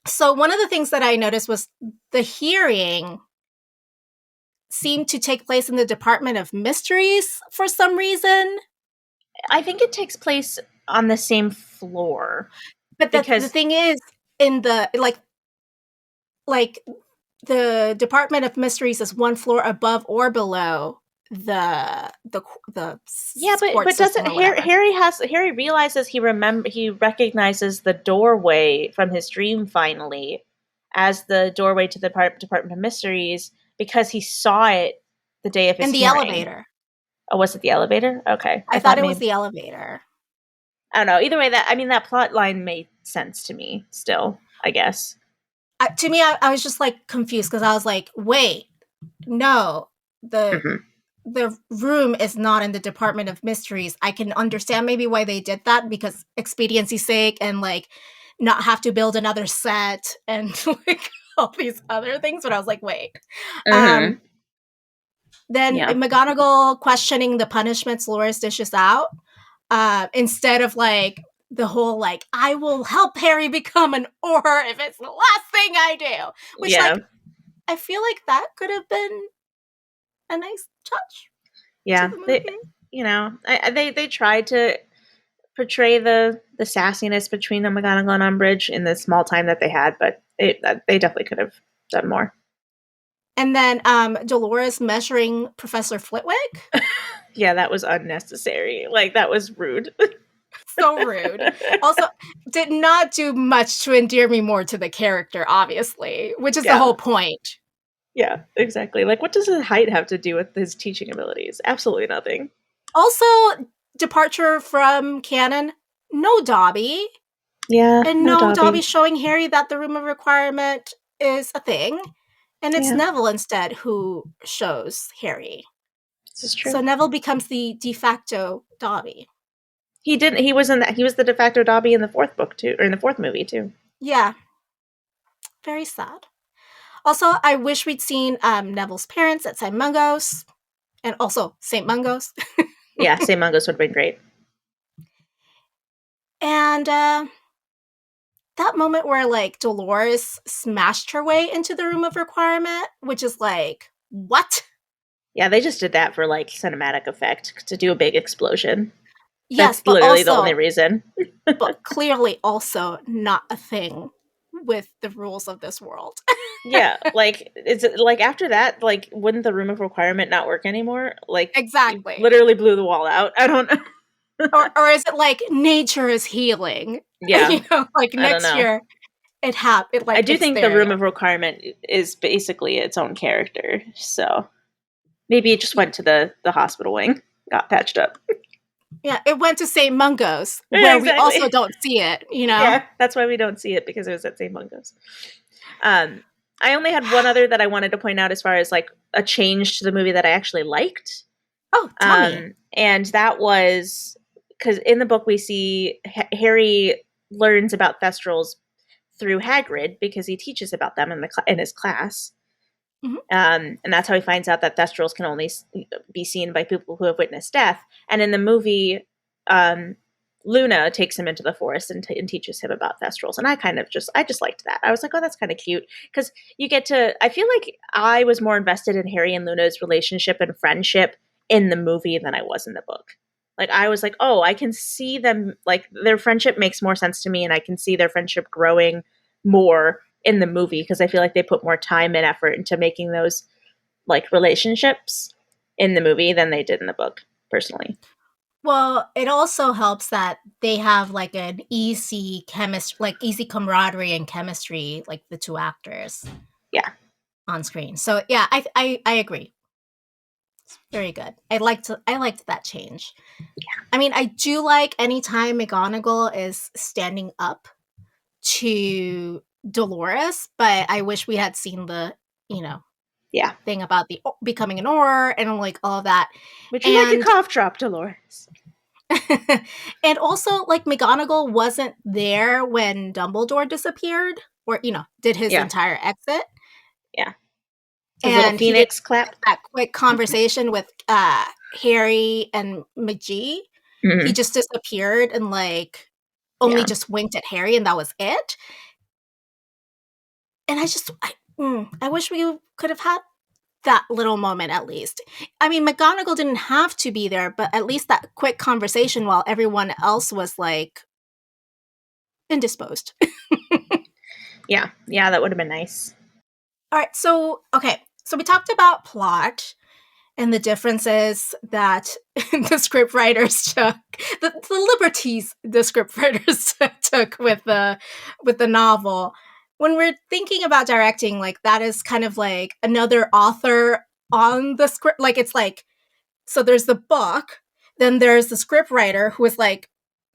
So one of the things that I noticed was the hearing seemed to take place in the Department of Mysteries for some reason. I think it takes place on the same floor. But the thing is, in the, like the Department of Mysteries is one floor above or below the but doesn't Harry realizes he recognizes the doorway from his dream finally as the doorway to the Department of Mysteries because he saw it the day of his hearing. Elevator. Oh, was it the elevator? Okay. I thought it was the elevator. I don't know. Either way, that plot line made sense to me still, I guess. To me, I was just, like, confused because I was like, wait, no, the room is not in the Department of Mysteries. I can understand maybe why they did that because expediency's sake and, like, not have to build another set and, like, all these other things. But I was like, wait. Then McGonagall questioning the punishments Dolores dishes out instead of, like, the whole, like, I will help Harry become an Auror if it's the last thing I do. Which, like, I feel like that could have been a nice touch. Yeah, they tried to portray the sassiness between the McGonagall and Umbridge in the small time that they had, but they definitely could have done more. And then Dolores measuring Professor Flitwick. Yeah, that was unnecessary. Like, that was rude. So rude. Also, did not do much to endear me more to the character, obviously, which is the whole point. Yeah, exactly. Like, what does his height have to do with his teaching abilities? Absolutely nothing. Also, departure from canon, no Dobby. Yeah, And no Dobby showing Harry that the room of requirement is a thing. And it's Neville instead who shows Harry. This is true. So Neville becomes the de facto Dobby. He didn't. He was in that. He was the de facto Dobby in the fourth book too, or in the fourth movie too. Yeah. Very sad. Also, I wish we'd seen Neville's parents at St. Mungo's, and also St. Mungo's. Yeah, St. Mungo's would have been great. And that moment where like Dolores smashed her way into the room of requirement, which is like, what? Yeah, they just did that for like cinematic effect to do a big explosion. Yes, that's literally the only reason. But clearly also not a thing with the rules of this world. Yeah, like, it's like after that, like, wouldn't the room of requirement not work anymore? Like, exactly, literally blew the wall out. I don't know. or is it like nature is healing? Yeah, you know, like next year it happened. Like, I do think the room of requirement is basically its own character, so maybe it just went to the hospital wing, got patched up. Yeah, it went to St. Mungo's, where we also don't see it, you know? Yeah, that's why we don't see it, because it was at St. Mungo's. I only had one other that I wanted to point out as far as, like, a change to the movie that I actually liked. Oh, tell me. And that was, because in the book we see Harry learns about Thestrals through Hagrid, because he teaches about them in his class. Mm-hmm. And that's how he finds out that Thestrals can only be seen by people who have witnessed death. And in the movie, Luna takes him into the forest and teaches him about Thestrals. And I just liked that. I was like, oh, that's kind of cute. Because you get to, I feel like I was more invested in Harry and Luna's relationship and friendship in the movie than I was in the book. Like, I was like, oh, I can see them, like, their friendship makes more sense to me, and I can see their friendship growing more in the movie, because I feel like they put more time and effort into making those, like, relationships in the movie than they did in the book, personally. Well, it also helps that they have like an easy easy camaraderie and chemistry, like the two actors. Yeah. On screen. So yeah, I agree. It's very good. I liked that change. Yeah. I mean, I do like anytime McGonagall is standing up to Dolores, but I wish we had seen the, thing about the becoming an Auror and like all of that. Would you like a cough drop, Dolores? And also, like, McGonagall wasn't there when Dumbledore disappeared, or did his entire exit. Yeah. His little phoenix clap. That quick conversation with Harry and McGee. Mm-hmm. He just disappeared and like only just winked at Harry, and that was it. And I wish we could have had that little moment at least. I mean, McGonagall didn't have to be there, but at least that quick conversation while everyone else was like indisposed. Yeah, that would have been nice. All right, so we talked about plot and the differences that the scriptwriters took, the liberties the scriptwriters took with the novel. When we're thinking about directing, like, that is kind of like another author on the script. Like, it's like, so there's the book, then there's the scriptwriter who is like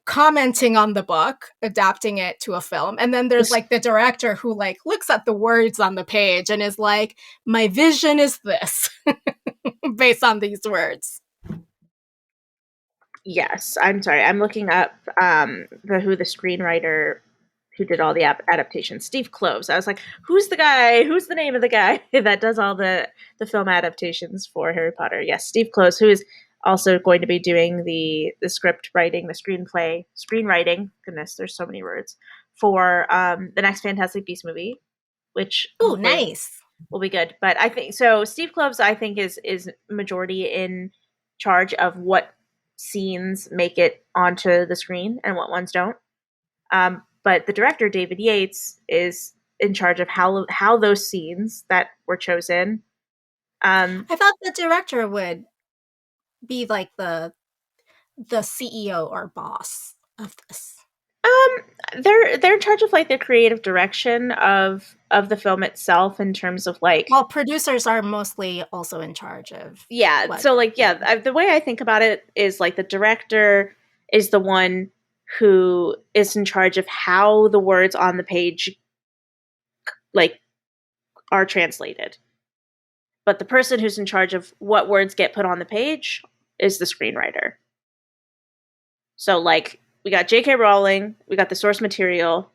commenting on the book, adapting it to a film, and then there's like the director who like looks at the words on the page and is like, my vision is this based on these words. Yes, I'm sorry. I'm looking up who the screenwriter who did all the adaptations, Steve Kloves. I was like, who's the name of the guy that does all the film adaptations for Harry Potter? Yes, Steve Kloves, who is also going to be doing the script writing, the screenwriting. Goodness, there's so many words for the next Fantastic Beasts movie, which nice, will be good. But I think so. Steve Kloves, I think, is majority in charge of what scenes make it onto the screen and what ones don't. But the director, David Yates, is in charge of how those scenes that were chosen I thought the director would be like the CEO or boss of this. They're in charge of like the creative direction of the film itself in terms of like. Well, producers are mostly also in charge of. Yeah. So like, yeah, the way I think about it is like the director is the one who is in charge of how the words on the page like are translated. But the person who's in charge of what words get put on the page is the screenwriter. So like we got J.K. Rowling, we got the source material,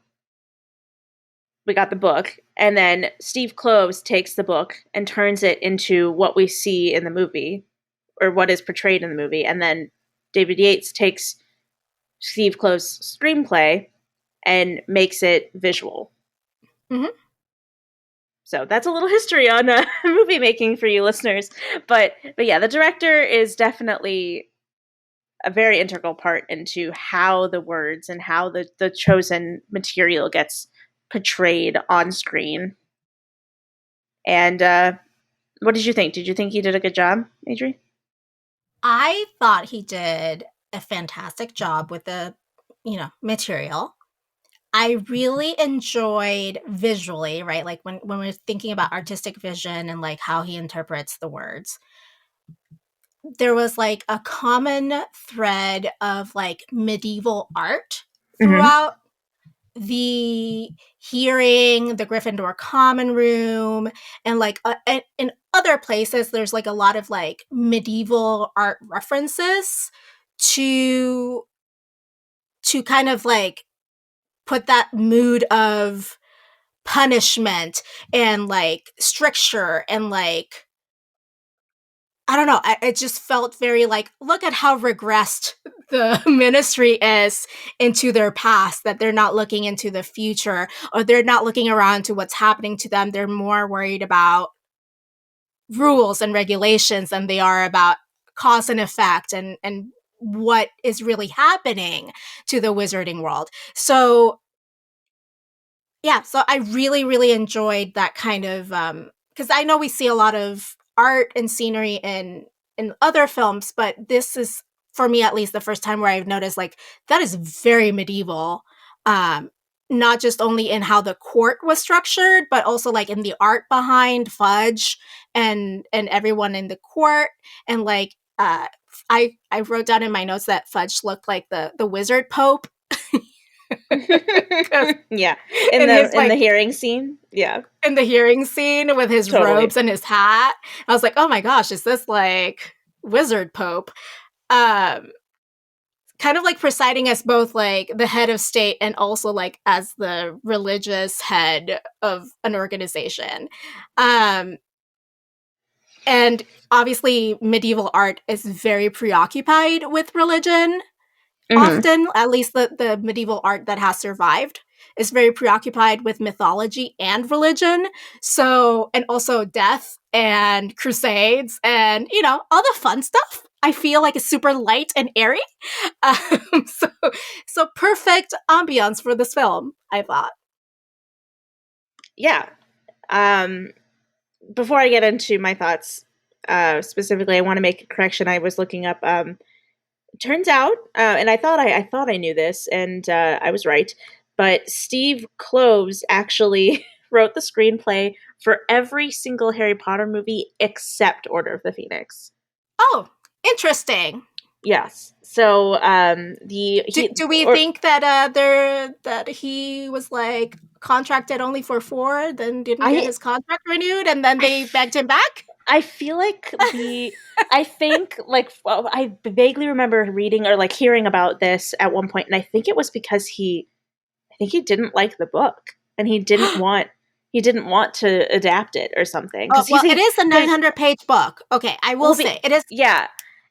we got the book, and then Steve Kloves takes the book and turns it into what we see in the movie, or what is portrayed in the movie, and then David Yates takes Steve Kloves' screenplay and makes it visual. Mm-hmm. So that's a little history on movie making for you listeners. But yeah, the director is definitely a very integral part into how the words and how the chosen material gets portrayed on screen. And what did you think? Did you think he did a good job, Adri? I thought he did a fantastic job with the, material. I really enjoyed visually, right? Like when we're thinking about artistic vision and like how he interprets the words, there was like a common thread of like medieval art throughout the hearing, the Gryffindor common room, and like in other places, there's like a lot of like medieval art references to kind of like put that mood of punishment and like stricture and like, I don't know. It just felt very like, look at how regressed the ministry is into their past, that they're not looking into the future, or they're not looking around to what's happening to them. They're more worried about rules and regulations than they are about cause and effect and what is really happening to the wizarding world. So yeah, so I really, really enjoyed that kind of, because I know we see a lot of art and scenery in other films, but this is, for me at least, the first time where I've noticed like that is very medieval. Not just only in how the court was structured, but also like in the art behind Fudge and everyone in the court. And like I wrote down in my notes that Fudge looked like the wizard pope. Yeah, in the hearing scene. Yeah, in the hearing scene with his robes and his hat. I was like, oh my gosh, is this like Wizard Pope? Kind of like presiding as both like the head of state and also like as the religious head of an organization. And obviously medieval art is very preoccupied with religion. Often, at least the medieval art that has survived, is very preoccupied with mythology and religion. So, and also death and crusades and, all the fun stuff. I feel like it's super light and airy. So perfect ambiance for this film, I thought. Yeah. Before I get into my thoughts, specifically, I want to make a correction. I was looking up, turns out, and I thought I knew this, and I was right. But Steve Kloves actually wrote the screenplay for every single Harry Potter movie except Order of the Phoenix. Oh, interesting. Yes. So do we think that that he was like contracted only for 4, then didn't get his contract renewed, and then they begged him back? I feel like I think like I vaguely remember reading or like hearing about this at one point, and I think it was because I think he didn't like the book and he didn't want to adapt it or something. Well, it is a 900-page book. Okay, I will say it is. Yeah,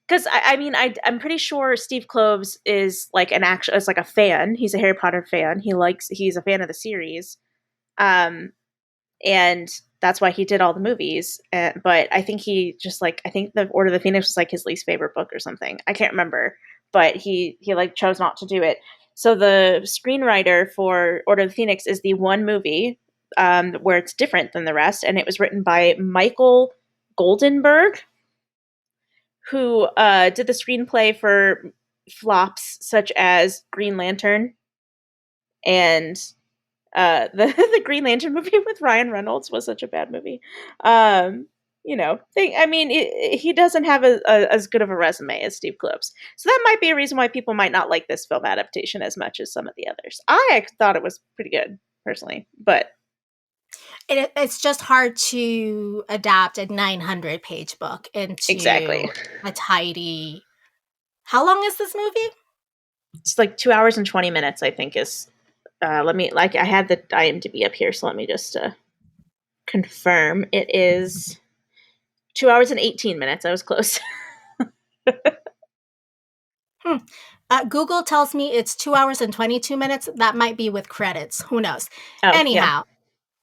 because I'm pretty sure Steve Kloves is like is like a fan. He's a Harry Potter fan. He's a fan of the series, and that's why he did all the movies. But I think I think the Order of the Phoenix was like his least favorite book or something. I can't remember, but he like chose not to do it. So the screenwriter for Order of the Phoenix is the one movie where it's different than the rest, and it was written by Michael Goldenberg, who did the screenplay for flops such as Green Lantern and the Green Lantern movie with Ryan Reynolds was such a bad movie. He doesn't have as good of a resume as Steve Kloves. So that might be a reason why people might not like this film adaptation as much as some of the others. I thought it was pretty good, personally, but it's just hard to adapt a 900-page book into a tidy... How long is this movie? It's like 2 hours and 20 minutes, I think is... I had the IMDb up here, so let me just confirm. It is 2 hours and 18 minutes. I was close. Google tells me it's 2 hours and 22 minutes. That might be with credits. Who knows? Oh, anyhow,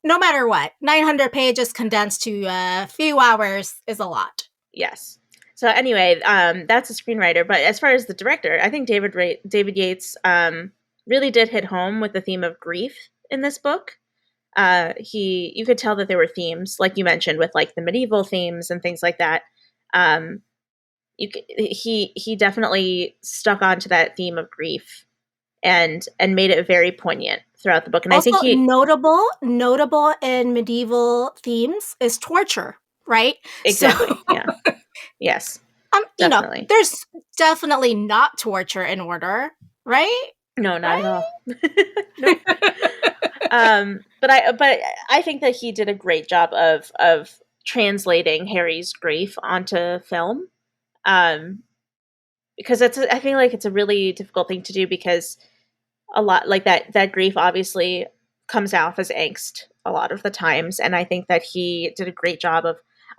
no matter what, 900 pages condensed to a few hours is a lot. Yes. So anyway, that's a screenwriter. But as far as the director, I think David Yates really did hit home with the theme of grief in this book. You could tell that there were themes, like you mentioned, with like the medieval themes and things like that. He definitely stuck onto that theme of grief and made it very poignant throughout the book. And also, I think notable in medieval themes is torture, right? Exactly. So, yeah. Yes. Definitely. There's definitely not torture in Order, right? No, not at all. Nope. But I think that he did a great job of translating Harry's grief onto film. Because I feel like it's a really difficult thing to do, because a lot like that grief obviously comes off as angst a lot of the times, and I think that he did a great job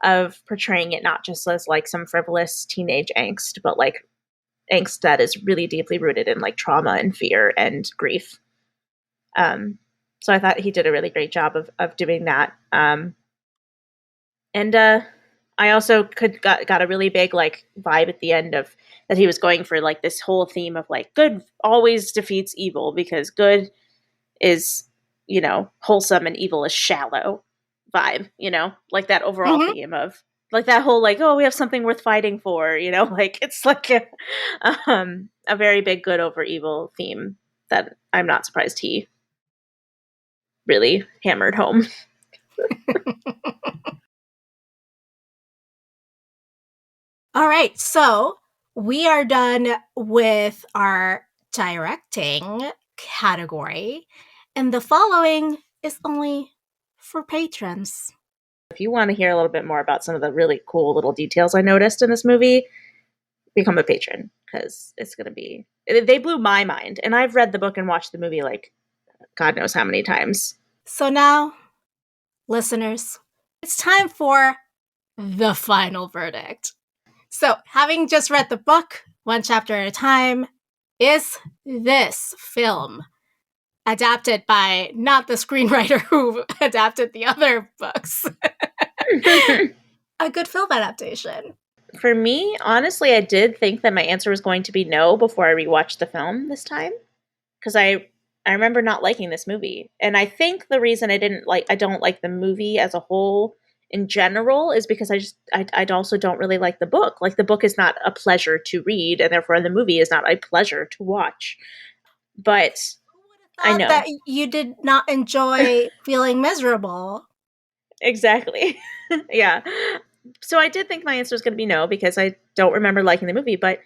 of portraying it not just as like some frivolous teenage angst, but like angst that is really deeply rooted in like trauma and fear and grief. So I thought he did a really great job of doing that. I also got a really big like vibe at the end of that he was going for like this whole theme of like good always defeats evil, because good is, wholesome and evil is shallow vibe, like that overall theme of like that whole like, oh, we have something worth fighting for, like it's like a very big good over evil theme that I'm not surprised he really hammered home. All right, so we are done with our directing category, and the following is only for patrons. If you want to hear a little bit more about some of the really cool little details I noticed in this movie, become a patron, because it's going to be... They blew my mind, and I've read the book and watched the movie like God knows how many times. So now, listeners, it's time for the final verdict. So, having just read the book, one chapter at a time, is this film adapted by not the screenwriter who adapted the other books a good film adaptation? For me, honestly, I did think that my answer was going to be no before I rewatched the film this time, because I remember not liking this movie, and I think the reason I don't like the movie as a whole in general is because I also don't really like the book. Like, the book is not a pleasure to read, and therefore the movie is not a pleasure to watch. But I know that you did not enjoy feeling miserable. Exactly. Yeah. So I did think my answer was going to be no, because I don't remember liking the movie. But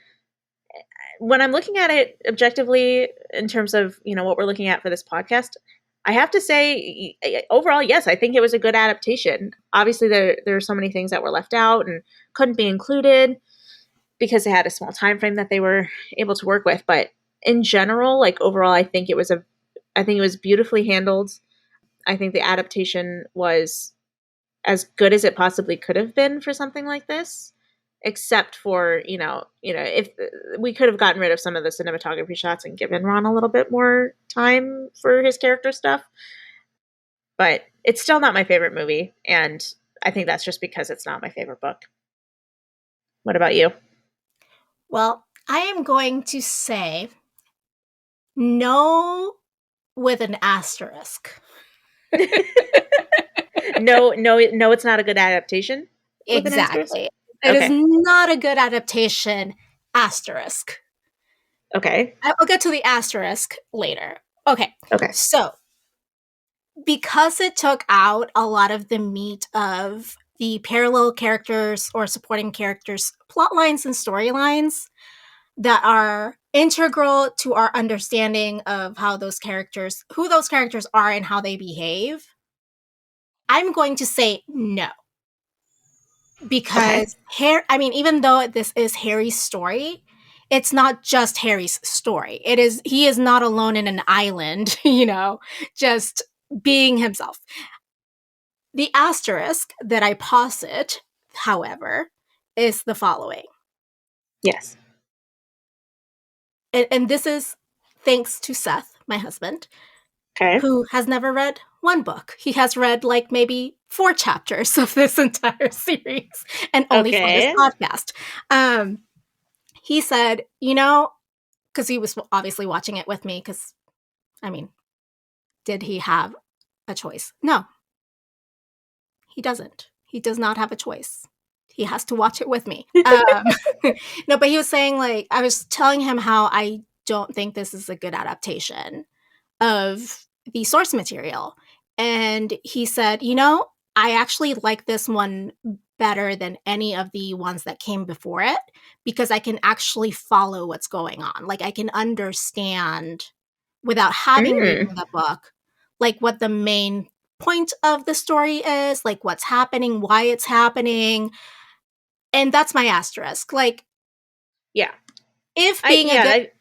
when I'm looking at it objectively in terms of, what we're looking at for this podcast, I have to say, overall, yes, I think it was a good adaptation. Obviously, there are so many things that were left out and couldn't be included because they had a small time frame that they were able to work with. But in general, like overall, I think it was beautifully handled. I think the adaptation was as good as it possibly could have been for something like this, except for, if we could have gotten rid of some of the cinematography shots and given Ron a little bit more time for his character stuff. But it's still not my favorite movie, and I think that's just because it's not my favorite book. What about you? Well, I am going to say no with an asterisk. No, it's not a good adaptation. with an asterisk? Exactly. It is not a good adaptation, asterisk. Okay. I'll get to the asterisk later. Okay. So, because it took out a lot of the meat of the parallel characters or supporting characters' plot lines and storylines that are integral to our understanding of who those characters are and how they behave, I'm going to say no. Because even though this is Harry's story, it's not just Harry's story. He is not alone in an island, just being himself. The asterisk that I posit, however, is the following. Yes. And this is thanks to Seth, my husband, who has never read one book. He has read like maybe 4 chapters of this entire series, and only for this podcast. He said, because he was obviously watching it with me, because, did he have a choice? No. He doesn't. He does not have a choice. He has to watch it with me. No, but he was saying, like, I was telling him how I don't think this is a good adaptation of the source material. And he said, I actually like this one better than any of the ones that came before it, because I can actually follow what's going on. Like, I can understand without having read the book, like what the main point of the story is, like what's happening, why it's happening. And that's my asterisk. Like, yeah. If being go ahead.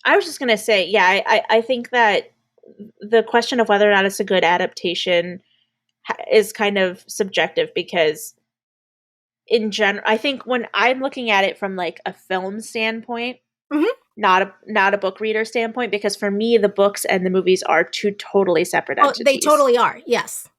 I was just going to say, I think that the question of whether or not it's a good adaptation is kind of subjective, because in general, I think when I'm looking at it from like a film standpoint, not a book reader standpoint, because for me, the books and the movies are 2 totally separate entities. They totally are. Yes.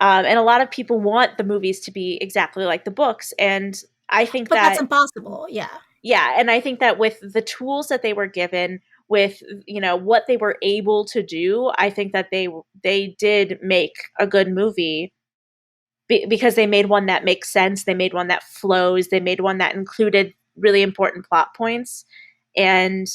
And a lot of people want the movies to be exactly like the books. And I think that's impossible. Yeah. Yeah. And I think that with the tools that they were given, with, what they were able to do, I think that they did make a good movie, because they made one that makes sense. They made one that flows. They made one that included really important plot points. And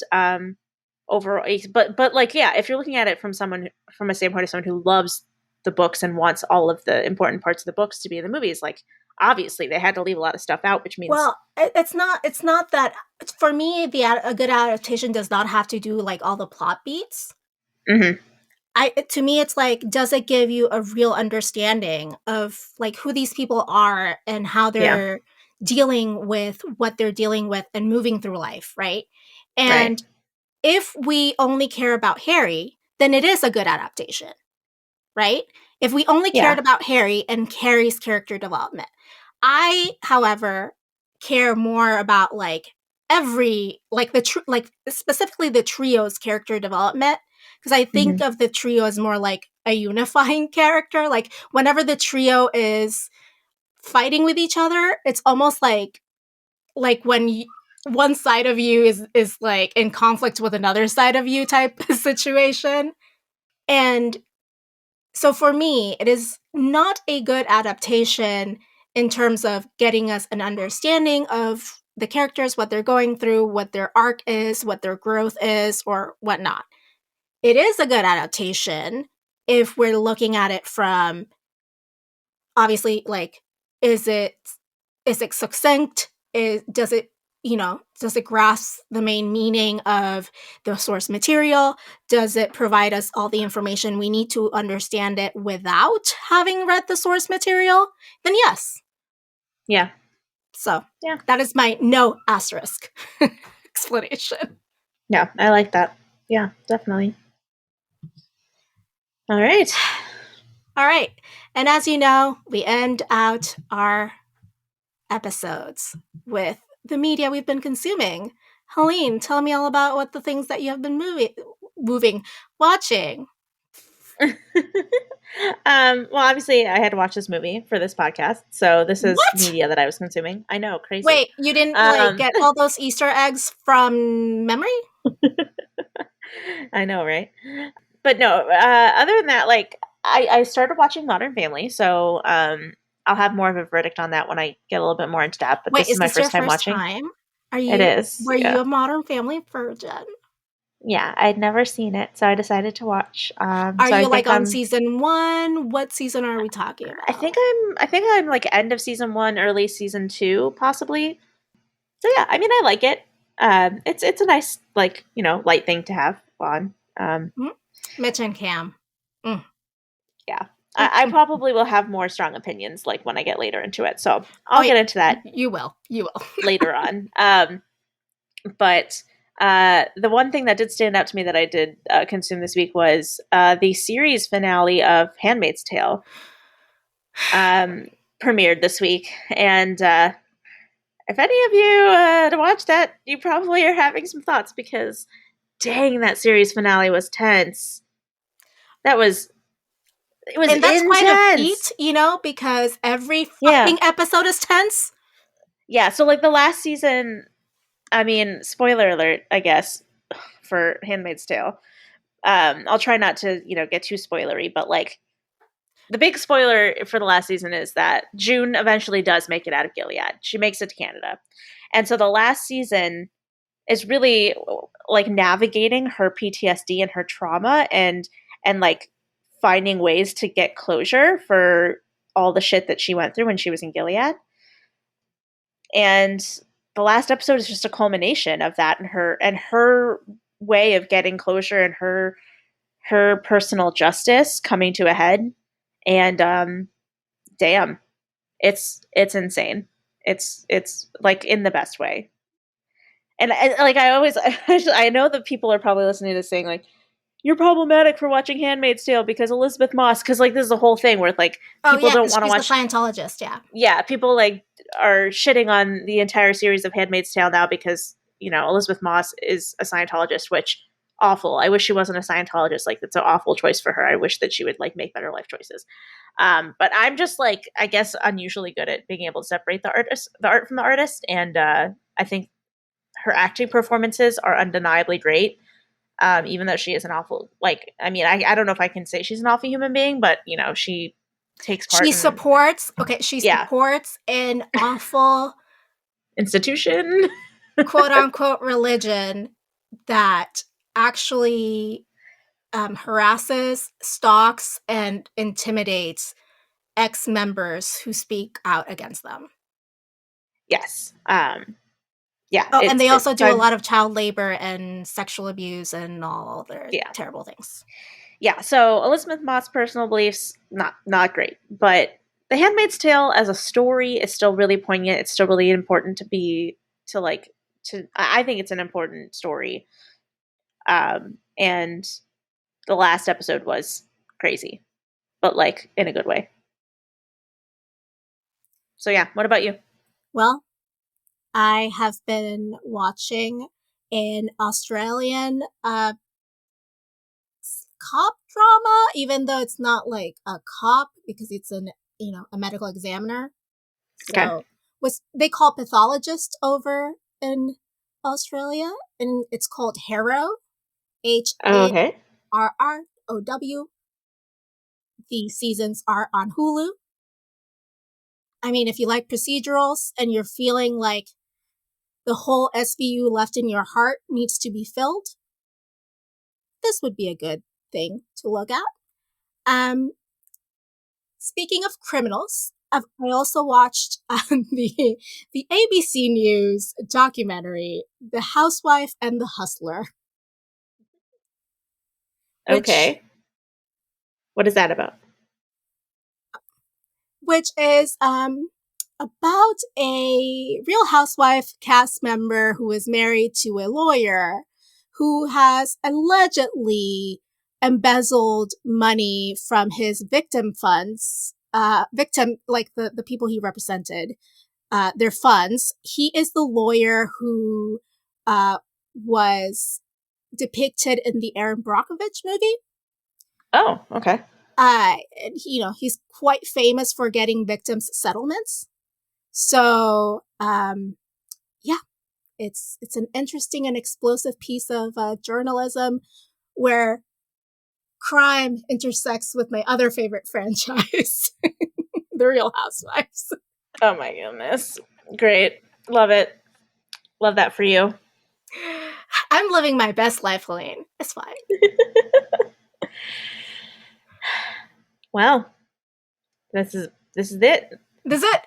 overall, but like, yeah, if you're looking at it from a standpoint of someone who loves the books and wants all of the important parts of the books to be in the movies, like, obviously they had to leave a lot of stuff out, which means, well, it's not that, for me, a good adaptation does not have to do like all the plot beats. To me, it's like, does it give you a real understanding of like who these people are and how they're dealing with what they're dealing with and moving through life, right? And if we only care about Harry, then it is a good adaptation, right? If we only cared about Harry and Harry's character development. I, however, care more about like specifically the trio's character development, because I think of the trio as more like a unifying character. Like, whenever the trio is fighting with each other, it's almost like when one side of you is like in conflict with another side of you type situation. And so for me, it is not a good adaptation in terms of getting us an understanding of the characters, what they're going through, what their arc is, what their growth is, or whatnot. It is a good adaptation if we're looking at it from, obviously, like, is it succinct? Does it grasp the main meaning of the source material? Does it provide us all the information we need to understand it without having read the source material? Then yes. Yeah. So that is my no asterisk explanation. Yeah, I like that. Yeah, definitely. All right. All right. And as you know, we end out our episodes with the media we've been consuming. Helene, tell me all about what the things that you have been watching. Well, obviously, I had to watch this movie for this podcast, so this is media that I was consuming. I know, crazy. Wait, you didn't get all those Easter eggs from memory? I know, right? But no, other than that, like, I started watching Modern Family, so I'll have more of a verdict on that when I get a little bit more into depth. But Wait, this is my your first time watching. Time? It is. Were you a Modern Family virgin? Yeah, I'd never seen it, so I decided to watch. Are so you I think on season 1? What season are we talking about? I think I'm like end of season 1, early season 2, possibly. So yeah, I mean, I like it. It's a nice, like, light thing to have on. Mitch and Cam. Yeah. I probably will have more strong opinions like when I get later into it. So I'll get into that. You will. Later on. But the one thing that did stand out to me that I did consume this week was the series finale of Handmaid's Tale premiered this week. And if any of you to watch that, you probably are having some thoughts because dang, that series finale was tense. It was and that's intense. Quite a feat, because every fucking episode is tense. Yeah, so like the last season, I mean, spoiler alert, I guess, for Handmaid's Tale. I'll try not to, get too spoilery, but like the big spoiler for the last season is that June eventually does make it out of Gilead. She makes it to Canada. And so the last season is really like navigating her PTSD and her trauma and like finding ways to get closure for all the shit that she went through when she was in Gilead. And the last episode is just a culmination of that and her way of getting closure and her personal justice coming to a head. And damn, it's insane. It's like in the best way. And like I know that people are probably listening to this saying like, you're problematic for watching Handmaid's Tale because Elizabeth Moss, because like this is a whole thing where like people don't want to watch. She's a Scientologist, yeah. People like are shitting on the entire series of Handmaid's Tale now because Elizabeth Moss is a Scientologist, which awful. I wish she wasn't a Scientologist. Like it's an awful choice for her. I wish that she would like make better life choices. But I'm just like I guess unusually good at being able to separate the art from the artist, and I think her acting performances are undeniably great. Even though she is an awful, like, I mean, I don't know if I can say she's an awful human being, but she takes part. She supports an awful institution, quote unquote religion that actually harasses, stalks, and intimidates ex-members who speak out against them. Yes. Yeah. Oh, and they also do a lot of child labor and sexual abuse and all other terrible things. Yeah. So Elizabeth Moss' personal beliefs, not great. But The Handmaid's Tale as a story is still really poignant. It's still really important I think it's an important story. And the last episode was crazy, but like in a good way. So yeah, what about you? Well, I have been watching an Australian cop drama, even though it's not like a cop because it's a medical examiner. So they call pathologist over in Australia, and it's called Harrow, HARROW. The seasons are on Hulu. I mean, if you like procedurals and you're feeling like the whole SVU left in your heart needs to be filled, this would be a good thing to look at. Speaking of criminals, I also watched the ABC News documentary, The Housewife and the Hustler. Okay. What is that about? Which is about a Real Housewife cast member who is married to a lawyer who has allegedly embezzled money from his victim funds, like the people he represented, their funds. He is the lawyer who was depicted in the Erin Brockovich movie. Oh, okay. And, he's quite famous for getting victims settlements. So, it's an interesting and explosive piece of journalism where crime intersects with my other favorite franchise. The Real Housewives. Oh my goodness. Great. Love it. Love that for you. I'm living my best life, Helene. It's fine. Well, this is it. This is it.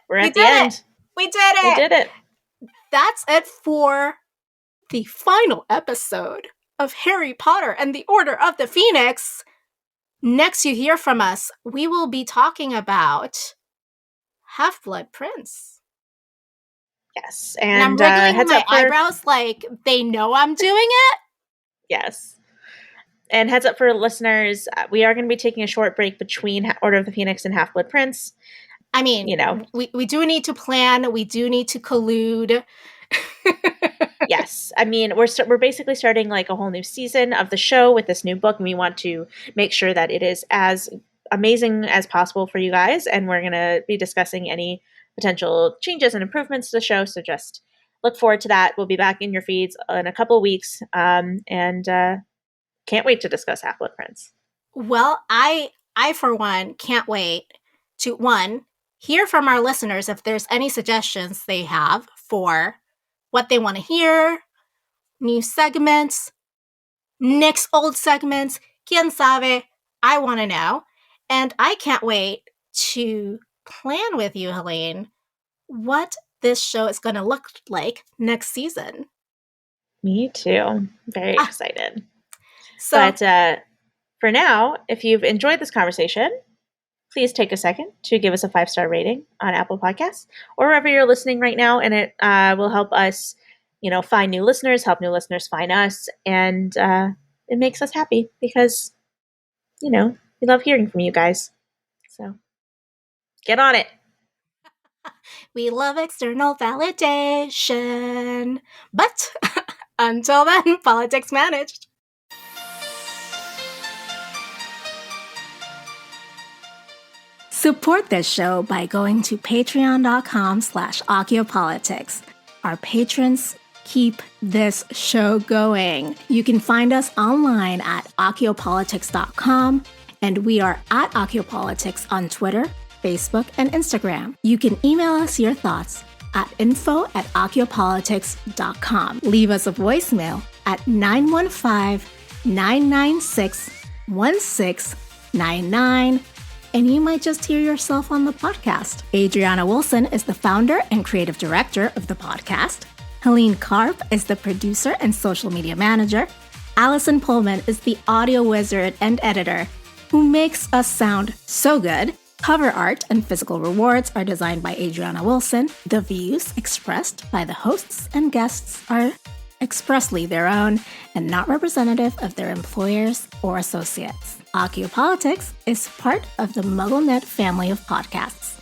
We're at the end. We did it. We did it. That's it for the final episode of Harry Potter and the Order of the Phoenix. Next you hear from us, we will be talking about Half-Blood Prince. Yes. And I'm wriggling my eyebrows like they know I'm doing it. Yes. And heads up for listeners, we are going to be taking a short break between Order of the Phoenix and Half-Blood Prince. I mean, we do need to plan. We do need to collude. Yes. I mean, we're basically starting like a whole new season of the show with this new book, and we want to make sure that it is as amazing as possible for you guys. And we're going to be discussing any potential changes and improvements to the show. So just look forward to that. We'll be back in your feeds in a couple of weeks. And can't wait to discuss Half-Blood Prince. Well, I for one, can't wait to, hear from our listeners if there's any suggestions they have for what they want to hear, new segments, next old segments, quien sabe, I want to know. And I can't wait to plan with you, Helene, what this show is going to look like next season. Me too. Very excited. But for now, if you've enjoyed this conversation, please take a second to give us a 5-star rating on Apple Podcasts or wherever you're listening right now. And it will help us, find new listeners, help new listeners find us. And it makes us happy because, we love hearing from you guys. So get on it. We love external validation. But until then, politics managed. Support this show by going to patreon.com/occhiopolitics. Our patrons keep this show going. You can find us online at occhiopolitics.com, and we are at occhiopolitics on Twitter, Facebook, and Instagram. You can email us your thoughts at info@occhiopolitics.com. Leave us a voicemail at 915-996-1699. And you might just hear yourself on the podcast. Adriana Wilson is the founder and creative director of the podcast. Helene Karp is the producer and social media manager. Allison Pullman is the audio wizard and editor who makes us sound so good. Cover art and physical rewards are designed by Adriana Wilson. The views expressed by the hosts and guests are expressly their own and not representative of their employers or associates. Occiopolitics is part of the MuggleNet family of podcasts.